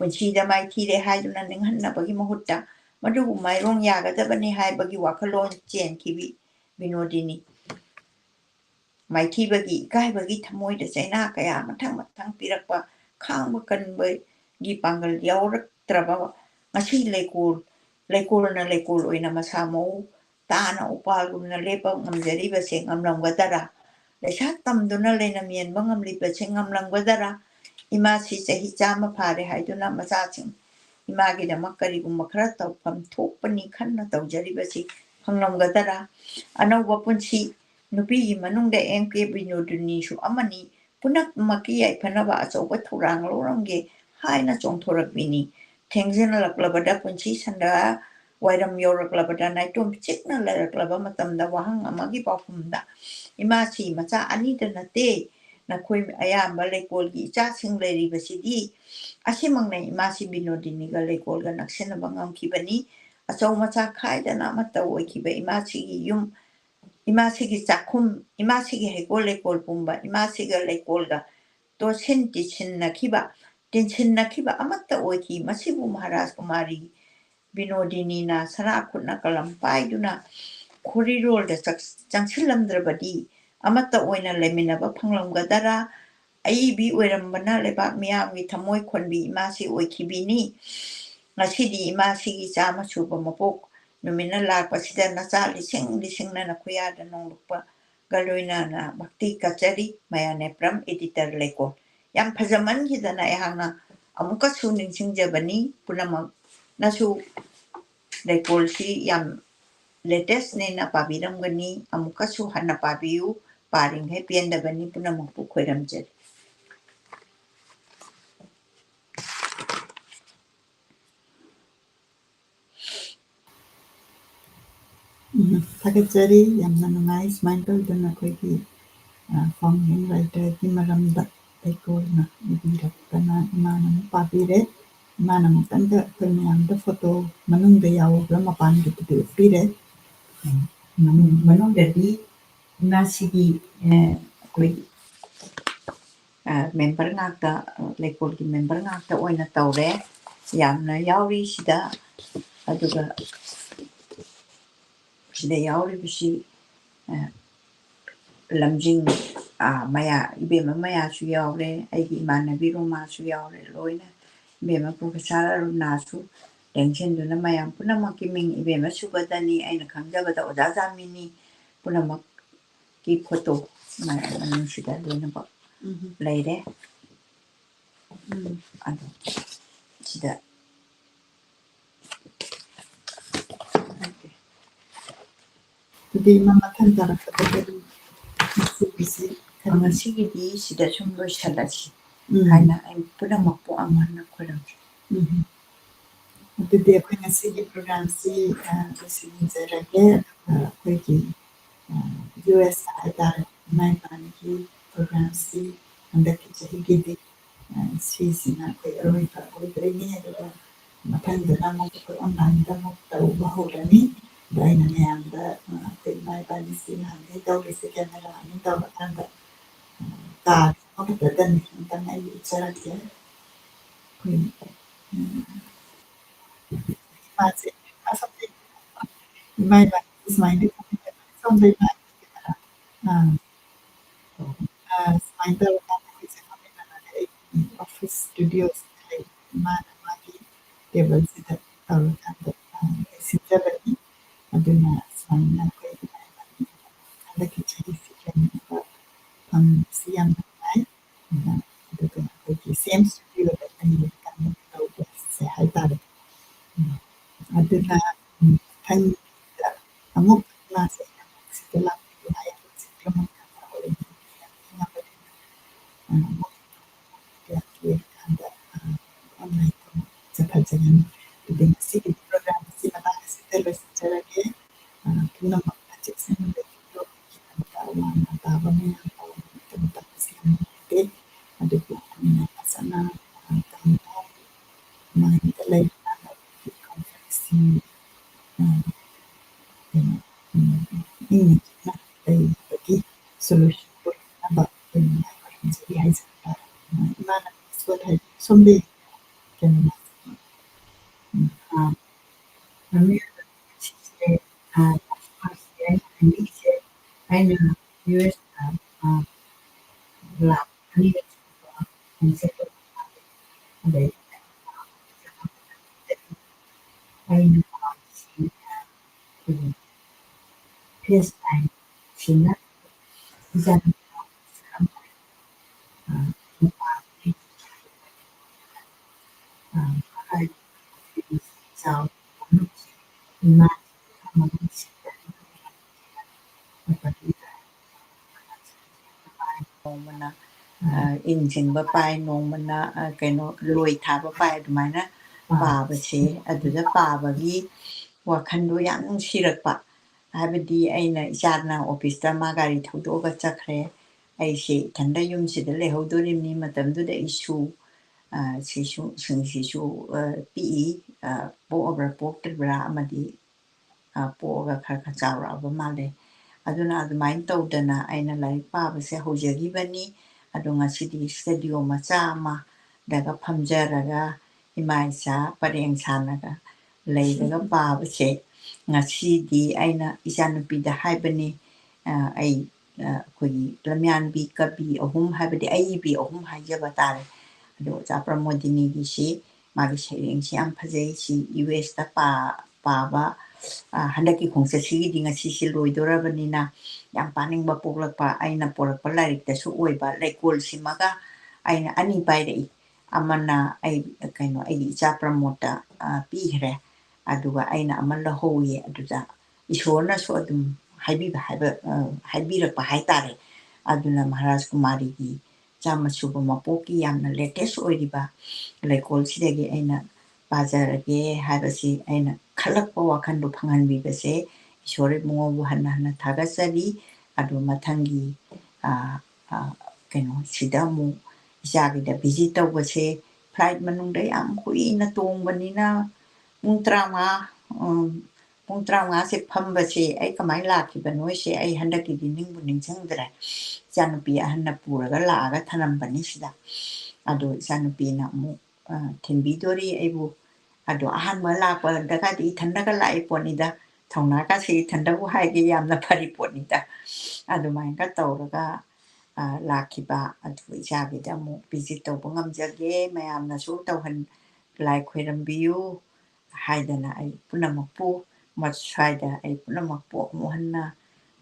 Punchi the mighty de Haiduna Ninghana Bagi Mahuta Madu my wrong yaga the Bani Hai Bagi Wakalon Jen Kibi Binodini. Mai Kibagi, Kaibagi Tamoy the Sena Kaya Matang Pirapa, Kang Makan Gi Pangal Yaur Traba, Mashi Lekul na Lekul in a Masamo, Tana Upaluna Lepa, Mamzeriba saying Amlam Vadara. The Shatam Dunalena Mian Bangam Lipa saying Amlam Vadara, Imasi say Hijama Pare Haiduna Masating. Imagi the Makari Makrata from Topani Kana Jeribasi, Hanglam Gadara, Anova Punchi. Nupi manung de MK Binodini Shu Amani, Punak Makia Panava so what Turang Lorange, Haina Chong Torabini, Tengzin la Clavada Punchi Sanda, Waidam Yora Clavada Nightum Chickna Letter Clavamatam da Wahang Amagi Pafunda, Imasi Mata Anita Nate, Naquim Ayam Balekoli, Jassing Lady Vasidi, Asimang Imasi Binodini Galekolga Naxena Bangam Kibani, Asomata Kaida Namata Wakiba Imasi Yum. Imasigi Sakum, Imasigi Hegole Pumba, Imasiga Lekolga, Dosin Dichin Nakiba, Dinchin Nakiba Amata Oki, Masibu Maharaj Kumari, Binodini na Sarakut Nakalam Paiduna, Kurirol the Jansilam Drabadi, Amata Oina Leminaba Panglam Gadara, Aibi Werambana Lebak Miami Tamoy Konbi, Imasi Oikibini, Nasidi Imasigi Sama Suba Mapok. Numina lakpa sida nasa lising na nakuya da nung lupa galoy na bakti kachari maya nepram editor leko. Yang pazaman kita na ihang na amuka suning sing jabani punamag nasu lekol si yang latest ne na pabiram gani amuka su hana pabiu paring hai pienda bani punamag pukweram jari. Thagachari Yamna nice mindful dun akoigi from writer Himaramda Ekorna Ibirakana Imanam Papire Manam Tanda Permiam the photo Manung de Yao Ramapan to Pire Manong Dadi Nasigi Member ngakta lekol ki member ngakta oina taure yamna yauri sida aduga sida yauri bisi lamjing maya ibema maya su yaure aigi manabi roma su yaure loina ibema professor nasu tension duna maya punamak kiming ibema subadani aina khangjabada ojazamini punamak ki photo maya sida loina ba leire ado sida to be Mama Tantara. ꯉꯁꯤꯒꯤꯁꯤ ꯉꯁꯤꯒꯤꯗꯤ ꯁꯤꯗ ꯁꯨꯝ ꯂꯣꯏꯁꯜꯂꯁꯤ ꯎꯝ ꯍꯥꯏꯅ ꯑꯩ ꯄꯨꯝꯅꯃꯛꯄꯨ ꯑꯃꯨꯛ ꯍꯟꯅ ꯈꯣꯏꯔꯝꯖꯩ ꯑꯗꯨꯗꯤ ꯑꯩꯈꯣꯏ ꯉꯁꯤꯒꯤ ꯄ꯭ꯔꯣꯒ꯭ꯔꯥꯝꯁꯤ ꯂꯣꯏꯁꯤꯟꯖꯔꯒꯦ ꯑꯗꯨꯒ ꯑꯩꯈꯣꯏꯒꯤ US ꯍꯥꯏꯇꯥꯔꯦ ꯏꯃꯥ ꯏꯄꯥꯒꯤ ꯄ꯭ꯔꯣꯒ꯭ꯔꯥꯝꯁꯤ ꯍꯟꯗꯛꯀꯤ ꯆꯍꯤꯒꯤꯗꯤ ꯁꯤꯁꯤꯅ ꯑꯩꯈꯣꯏ ꯑꯔꯣꯏꯕ ꯑꯣꯏꯗꯣꯏꯅꯤ ꯑꯗꯨꯒ ꯃꯊꯪꯗꯅ ꯑꯃꯨꯛ ꯑꯩꯈꯣꯏ ꯑꯣꯟꯂꯥꯏꯟꯗ ꯑꯃꯨꯛ ꯇꯧꯕ ꯍꯧꯔꯅꯤ ꯑꯗ ꯑꯩꯅ ꯃꯌꯥꯝꯗ ꯑꯩꯈꯣꯏ ꯏꯃꯥ ꯏꯄꯥꯒꯤꯁꯤ ꯅꯍꯥꯟꯈꯩ ꯇꯧꯔꯤꯁꯤ ꯀꯦꯃꯦꯔꯥ ꯑꯅꯤ ꯇꯧꯔꯀꯥꯟꯗ ꯀꯥꯔ ꯑꯃꯈꯛꯇꯗꯅꯤ ꯑꯝꯇꯪ ꯑꯩ ꯎꯠꯆꯔꯛꯀꯦ ꯑꯩꯈꯣꯏ ꯏꯃꯥꯁꯦ ꯏꯃꯥ ꯏꯄꯥ ꯁꯨꯃꯥꯏꯅ ꯁꯣꯝꯗ ꯏꯃꯥ ꯁꯨꯃꯥꯏꯅ ꯇꯧꯔꯀꯥꯟꯗ ꯑꯩꯈꯣꯏꯁꯦ ꯐꯝꯃꯤꯟꯅꯔꯒ ꯑꯩꯒꯤ ꯑꯣꯐꯤꯁ ꯁ꯭ꯇꯨꯗꯤꯑꯣꯁꯤꯗ ꯂꯩ ꯏꯃꯥꯅ ꯃꯥꯒꯤ ꯇꯦꯕꯜꯁꯤꯗ ꯇꯧꯔꯀꯥꯟꯗ ꯁꯤꯟꯖꯕꯅꯤ ꯑꯗꯨꯅ ꯁꯨꯃꯥꯏꯅ ꯑꯩꯈꯣꯏ ꯏꯃꯥ ꯏꯄꯥꯒꯤ ꯍꯟꯗꯛꯀꯤ ꯆꯍꯤꯁꯤ ꯀꯩꯅꯣ ꯐꯪꯕꯁꯤ ꯌꯥꯝ ꯅꯨꯡꯉꯥꯏ ꯑꯗꯨꯒ ꯑꯩꯈꯣꯏꯒꯤ ꯁꯦꯝ ꯁ꯭ꯇꯨꯗꯤꯑꯣꯗ ꯑꯩ ꯀꯩꯅꯣ ꯇꯧꯕꯁꯦ ꯍꯥꯏꯇꯥꯔꯦ ꯑꯗꯨꯅ ꯃꯊꯪꯗ ꯑꯃꯨꯛ ꯀ꯭ꯂꯥꯁ ꯁꯤꯗ ꯂꯥꯛꯄꯤꯌꯨ ꯍꯥꯏ ꯍꯧꯖꯤꯛ ꯑꯃꯨꯛ ꯂꯣꯏꯔꯀꯥꯟꯗ ꯑꯣꯟꯂꯥꯏꯟꯗ ꯑꯃꯨꯛ ꯆꯠꯊꯖꯒꯅꯤ ꯑꯗꯨꯗꯤ ꯉꯁꯤꯒꯤ ꯄ꯭ꯔꯣꯒ꯭ꯔꯥꯝ ꯑꯁꯤ ꯃꯇꯥꯡ ꯑꯁꯤꯗ ꯂꯣꯏꯁꯤꯟꯖꯔꯒꯦ ꯄꯨꯝꯅꯃꯛꯅ ꯆꯦꯛꯁꯤꯟꯅ ꯂꯩꯕꯤꯌꯨ ꯑꯋꯥ ꯑꯅꯥ ꯇꯥꯕ ꯃꯌꯥꯝ ꯇꯧꯕꯁꯤ ꯌꯥꯝ ꯅꯨꯡꯉꯥꯏꯇꯦ ꯑꯗꯨꯕꯨ ꯑꯩꯈꯣꯏꯅ ꯐꯖꯅ ꯃꯥꯏꯟꯗ ꯂꯩꯔꯀꯥꯟꯗ ꯑꯩꯈꯣꯏꯒꯤ ꯀꯟꯐ꯭ꯂꯤꯛꯁꯤ ꯀꯩꯅꯣ ꯏꯪꯅ ꯆꯤꯛꯅ ꯂꯩꯕꯒꯤ ꯁꯣꯂꯨꯁꯟ ꯑꯣꯏꯅꯕ ꯑꯩꯈꯣꯏꯅ ꯂꯥꯏ ꯈꯨꯔꯨꯝꯖꯔꯤ ꯍꯥꯏꯖꯕ ꯇꯥꯔꯦ ꯏꯃꯥꯅ ꯏꯁꯣꯔ ꯍꯥꯏꯕꯤ ꯁꯣꯝꯗ ꯀꯩꯅꯣ ꯑꯩꯅ US ꯂꯥꯛꯀꯅꯤ ꯑꯗꯩ ꯑꯩꯅ ꯐꯦꯁ ꯇꯥꯏꯝ ꯁꯤꯅ ꯅꯣꯡꯃꯅ ꯏꯟ ꯆꯤꯡꯕ ꯄꯥꯏ ꯅꯣꯡꯃꯅ ꯀꯩꯅꯣ ꯂꯣꯏ ꯊꯥꯕ ꯄꯥꯏ ꯑꯗꯨꯃꯥꯏꯅ ꯄꯥꯕꯁꯦ ꯑꯗꯨꯗ ꯄꯥꯕꯒꯤ ꯋꯥꯈꯟꯗꯣ ꯌꯥꯝ ꯅꯨꯡꯁꯤꯔꯛꯄ ꯍꯥꯏꯕꯗꯤ ꯑꯩꯅ ꯏꯆꯥꯅ ꯑꯣꯐꯤꯁꯇ ꯃꯥ ꯒꯥꯔꯤ ꯊꯧꯗꯣꯛꯑꯒ ꯆꯠꯈ꯭ꯔꯦ ꯑꯩꯁꯦ ꯏꯊꯟꯗ ꯌꯨꯝꯁꯤꯗ ꯂꯩꯍꯧꯗꯣꯔꯤꯕꯅꯤ ꯃꯇꯝꯗꯨꯗ ꯏꯁꯨ ꯁꯤꯡꯁꯤꯁꯨ ꯄꯤꯛꯏ ꯄꯣꯛꯑꯕ꯭ꯔꯥ ꯄꯣꯛꯇ꯭ꯔꯤꯕ꯭ꯔꯥ ꯑꯃꯗꯤ ꯄꯣꯛꯑꯒ ꯈꯔ ꯈꯔ ꯆꯥꯎꯔꯛꯑꯕ ꯃꯥꯜꯂꯦ ꯑꯗꯨꯅ ꯑꯗꯨꯃꯥꯏꯅ ꯇꯧꯗꯅ ꯑꯩꯅ ꯂꯥꯏꯔꯤꯛ ꯄꯥꯕꯁꯦ ꯍꯧꯖꯈꯤꯕꯅꯤ ꯑꯗꯣ ꯉꯁꯤꯗꯤ ꯏꯁꯇꯗꯤꯑꯣ ꯃꯆꯥ ꯑꯃꯗꯒ ꯐꯝꯖꯔꯒ ꯏꯃꯥ ꯏꯆꯥ ꯄꯔꯦꯡ ꯁꯥꯟꯅꯒ ꯂꯩꯔꯒ ꯄꯥꯕꯁꯦ ꯉꯁꯤꯗꯤ ꯑꯩꯅ ꯏꯆꯥꯅꯨꯄꯤꯗ ꯍꯥꯏꯕꯅꯤ ꯑꯩ ꯑꯩꯈꯣꯏꯒꯤ ꯂꯝꯌꯥꯟꯕꯤ ꯀꯕꯤ ꯑꯍꯨꯝ ꯍꯥꯏꯕꯗꯤ ꯑꯏꯕꯤ ꯑꯍꯨꯝ ꯍꯥꯏꯖꯕ ꯇꯥꯔꯦ ꯑꯗꯣ ꯑꯣꯖꯥ ꯄ꯭ꯔꯃꯣꯗꯤꯅꯤꯒꯤꯁꯤ ꯃꯥꯒꯤ ꯁꯩꯔꯦꯡꯁꯤ ꯌꯥꯝ ꯐꯖꯩ ꯁꯤ US ꯄꯥꯕ ꯍꯟꯗꯛꯀꯤ ꯈꯣꯡꯆꯠꯁꯤꯒꯤꯗꯤ ꯉꯁꯤꯁꯤ ꯂꯣꯏꯗꯣꯔꯕꯅꯤꯅ ꯌꯥꯝ ꯄꯥꯅꯤꯡꯕ ꯄꯣꯛꯂꯛꯄ ꯑꯩꯅ ꯄꯣꯔꯛꯄ ꯂꯥꯏꯔꯤꯛꯇꯁꯨ ꯑꯣꯏꯕ ꯂꯩꯀꯣꯜꯁꯤꯃꯒ ꯑꯩꯅ ꯑꯅꯤ ꯄꯥꯏꯔꯛꯏ ꯑꯃꯅ ꯑꯩꯒꯤ ꯏꯆꯥ ꯄ꯭ꯔꯃꯣꯠꯇ ꯄꯤꯈ꯭ꯔꯦ ꯑꯗꯨꯒ ꯑꯩꯅ ꯑꯃ ꯂꯧꯍꯧꯏ ꯑꯗꯨꯗ ꯏꯁꯣꯔꯅꯁꯨ ꯑꯗꯨꯝ ꯍꯥꯏꯕꯤꯔꯛꯄ ꯍꯥꯏꯇꯥꯔꯦ ꯑꯗꯨꯅ ꯃꯍꯥꯔꯥꯖ ꯀꯨꯃꯥꯔꯤꯒꯤ ꯆꯥꯝꯃ ꯃꯄꯣꯛꯀꯤ ꯌꯥꯝꯅ ꯂꯦꯇꯦꯁ ꯑꯣꯏꯔꯤꯕ ꯂꯩꯀꯣꯜꯁꯤꯗꯒꯤ ꯑꯩꯅ ꯄꯥꯖꯔꯒꯦ ꯍꯥꯏꯕꯁꯤ ꯑꯩꯅ ꯈꯜꯂꯛꯄ ꯋꯥꯈꯟꯗꯣ ꯐꯪꯍꯟꯕꯤꯕꯁꯦ ꯏꯁꯣꯔ ꯏꯕꯨꯡꯉꯣꯕꯨ ꯍꯟꯅ ꯍꯟꯅ ꯊꯥꯒꯠꯆꯔꯤ ꯑꯗꯨ ꯃꯊꯪꯒꯤ ꯀꯩꯅꯣꯁꯤꯗ ꯑꯃꯨꯛ ꯏꯆꯥꯒꯤꯗ ꯚꯤꯖꯤꯠ ꯇꯧꯕꯁꯦ ꯐ꯭ꯂꯥꯏꯠ ꯃꯅꯨꯡꯗ ꯌꯥꯝ ꯀꯨꯏꯅ ꯇꯣꯡꯕꯅꯤꯅ ꯄꯨꯡ 35ꯁꯦ ꯐꯝꯕꯁꯦ ꯑꯩ ꯀꯃꯥꯏꯅ ꯂꯥꯛꯈꯤꯕꯅꯣꯁꯦ ꯑꯩ ꯍꯟꯗꯛꯀꯤꯗꯤ ꯅꯤꯡꯁꯤꯡꯗ꯭ꯔꯦ ꯏꯆꯥꯅꯨꯄꯤ ꯑꯍꯟꯅ ꯄꯨꯔꯒ ꯂꯥꯛꯑꯒ ꯊꯅꯝꯕꯅꯤ ꯁꯤꯗ ꯑꯗꯣ ꯏꯆꯥꯅꯨꯄꯤꯅ ꯑꯃꯨꯛ ꯊꯤꯟꯕꯤꯗꯣꯔꯤ ꯑꯩꯕꯨ ꯑꯗꯣ ꯑꯍꯥꯟꯕ ꯂꯥꯛꯄꯗꯒꯗꯤ ꯏꯊꯟꯗꯒ ꯂꯥꯛꯏ ꯄꯣꯠꯅꯤꯗ ꯊꯧꯅꯥꯒꯁꯦ ꯏꯊꯟꯗꯕꯨ ꯍꯥꯏꯒꯦ ꯌꯥꯝꯅ ꯐꯔꯤ ꯄꯣꯠꯅꯤꯗ ꯑꯗꯨꯃꯥꯏꯅꯒ ꯇꯧꯔꯒ ꯂꯥꯛꯈꯤꯕ ꯑꯗꯨꯒ ꯏꯆꯥꯒꯤꯗ ꯑꯃꯨꯛ ꯚꯤꯖꯤꯠ ꯇꯧꯕ ꯉꯝꯖꯒꯦ ꯃꯌꯥꯝꯅꯁꯨ ꯂꯥꯏ ꯈꯣꯏꯔꯝꯕꯤꯌꯨ ꯍꯥꯏꯗꯅ ꯑꯩ ꯄꯨꯝꯅꯃꯛꯄꯨ ꯁ꯭ꯋꯥꯏꯗ ꯑꯩ ꯄꯨꯝꯅꯃꯛꯄꯨ ꯑꯃꯨꯛ ꯍꯟꯅ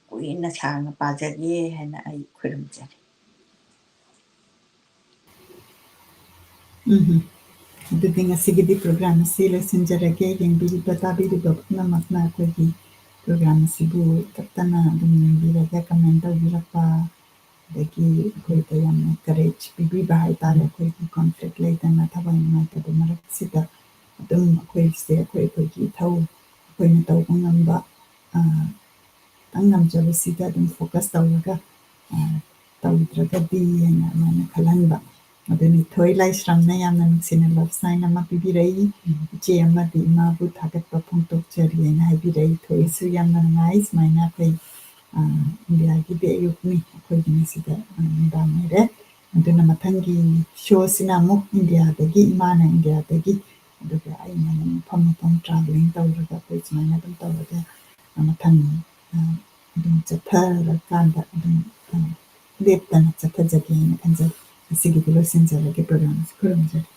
ꯀꯨꯏꯅ ꯁꯥꯡꯅ ꯄꯥꯖꯒꯦ ꯍꯥꯏꯅ ꯑꯩ ꯈꯨꯔꯨꯝꯖꯔꯤ ꯑꯗꯨꯗꯤ ꯉꯁꯤꯒꯤꯗꯤ ꯄ꯭ꯔꯣꯒ꯭ꯔꯥꯝ ꯑꯁꯤ ꯂꯣꯏꯁꯤꯟꯖꯔꯒꯦ ꯌꯦꯡꯕꯤꯔꯤꯕ ꯇꯥꯕꯤꯔꯤꯕ ꯄꯨꯝꯅꯃꯛꯅ ꯑꯩꯈꯣꯏꯒꯤ ꯄ꯭ꯔꯣꯒ꯭ꯔꯥꯝ ꯑꯁꯤꯕꯨ ꯇꯞꯇꯅ ꯑꯗꯨꯝ ꯌꯦꯡꯕꯤꯔꯒ ꯀꯃꯦꯟ ꯇꯧꯕꯤꯔꯛꯄ ꯑꯗꯒꯤ ꯑꯩꯈꯣꯏꯗ ꯌꯥꯝꯅ ꯀꯔꯦꯖ ꯄꯤꯕꯤꯕ ꯍꯥꯏꯇꯥꯔꯦ ꯑꯩꯈꯣꯏꯒꯤ ꯀꯣꯟꯐ꯭ꯂꯤꯛ ꯂꯩꯇꯅ ꯊꯋꯥꯏ ꯅꯨꯡꯉꯥꯏꯇꯕ ꯃꯔꯛꯁꯤꯗ ꯑꯗꯨꯝ ꯑꯩꯈꯣꯏꯁꯦ ꯑꯩꯈꯣꯏꯒꯤ ꯏꯊꯧ ꯑꯩꯈꯣꯏꯅ ꯇꯧꯕ ꯉꯝꯕ ꯈꯤꯇꯪ ꯉꯝꯖꯕꯁꯤꯗ ꯑꯗꯨꯝ ꯐꯣꯀꯁ ꯇꯧꯔꯒ ꯇꯧꯗ꯭ꯔꯒꯗꯤ ꯍꯥꯏꯅ ꯑꯗꯨꯃꯥꯏꯅ ꯈꯜꯍꯟꯕ ꯑꯗꯨꯅꯤ ꯊꯣꯏ ꯂꯥꯏꯁ꯭ꯔꯝꯅ ꯌꯥꯝꯅ ꯅꯨꯡꯁꯤꯅ ꯂꯚ ꯁꯥꯏꯟ ꯑꯃ ꯄꯤꯕꯤꯔꯛꯏ ꯏꯆꯦ ꯑꯃꯗꯤ ꯏꯃꯥꯕꯨ ꯊꯥꯒꯠꯄ ꯐꯣꯡꯗꯣꯛꯆꯔꯤ ꯍꯥꯏꯅ ꯍꯥꯏꯕꯤꯔꯛꯏ ꯊꯣꯏꯁꯨ ꯌꯥꯝꯅ ꯅꯨꯡꯉꯥꯏ ꯁꯨꯃꯥꯏꯅ ꯑꯩꯈꯣꯏ ꯏꯟꯗꯤꯌꯥꯒꯤꯗꯤ ꯑꯌꯨꯛꯅꯤ ꯑꯩꯈꯣꯏꯒꯤꯅ ꯁꯤꯗ ꯅꯨꯡꯗꯥꯡ ꯑꯣꯏꯔꯦ ꯑꯗꯨꯅ ꯃꯊꯪꯒꯤ ꯁꯣꯁꯤꯅ ꯑꯃꯨꯛ ꯏꯟꯗꯤꯌꯥꯗꯒꯤ ꯏꯃꯥꯅ ꯏꯟꯗꯤꯌꯥꯗꯒꯤ ꯑꯗꯨꯒ ꯑꯩꯅ ꯃꯐꯝ ꯃꯐꯝ ꯇ꯭ꯔꯥꯚꯦꯂꯤꯡ ꯇꯧꯔꯒ ꯑꯩꯈꯣꯏ ꯁꯨꯃꯥꯏꯅ ꯑꯗꯨꯝ ꯇꯧꯔꯒ ꯃꯊꯪ ꯑꯗꯨꯝ ꯆꯠꯊꯔꯀꯥꯟꯗ ꯑꯗꯨꯝ ꯂꯦꯞꯇꯅ ꯆꯠꯊꯖꯒꯦ ꯍꯥꯏꯅ ꯈꯟꯖꯩ ꯉꯁꯤꯒꯤꯗꯤ ꯂꯣꯏꯁꯤꯟꯖꯔꯒꯦ ꯄ꯭ꯔꯣꯒ꯭ꯔꯥꯝꯁꯤ ꯈꯨꯔꯨꯝꯖꯔꯤ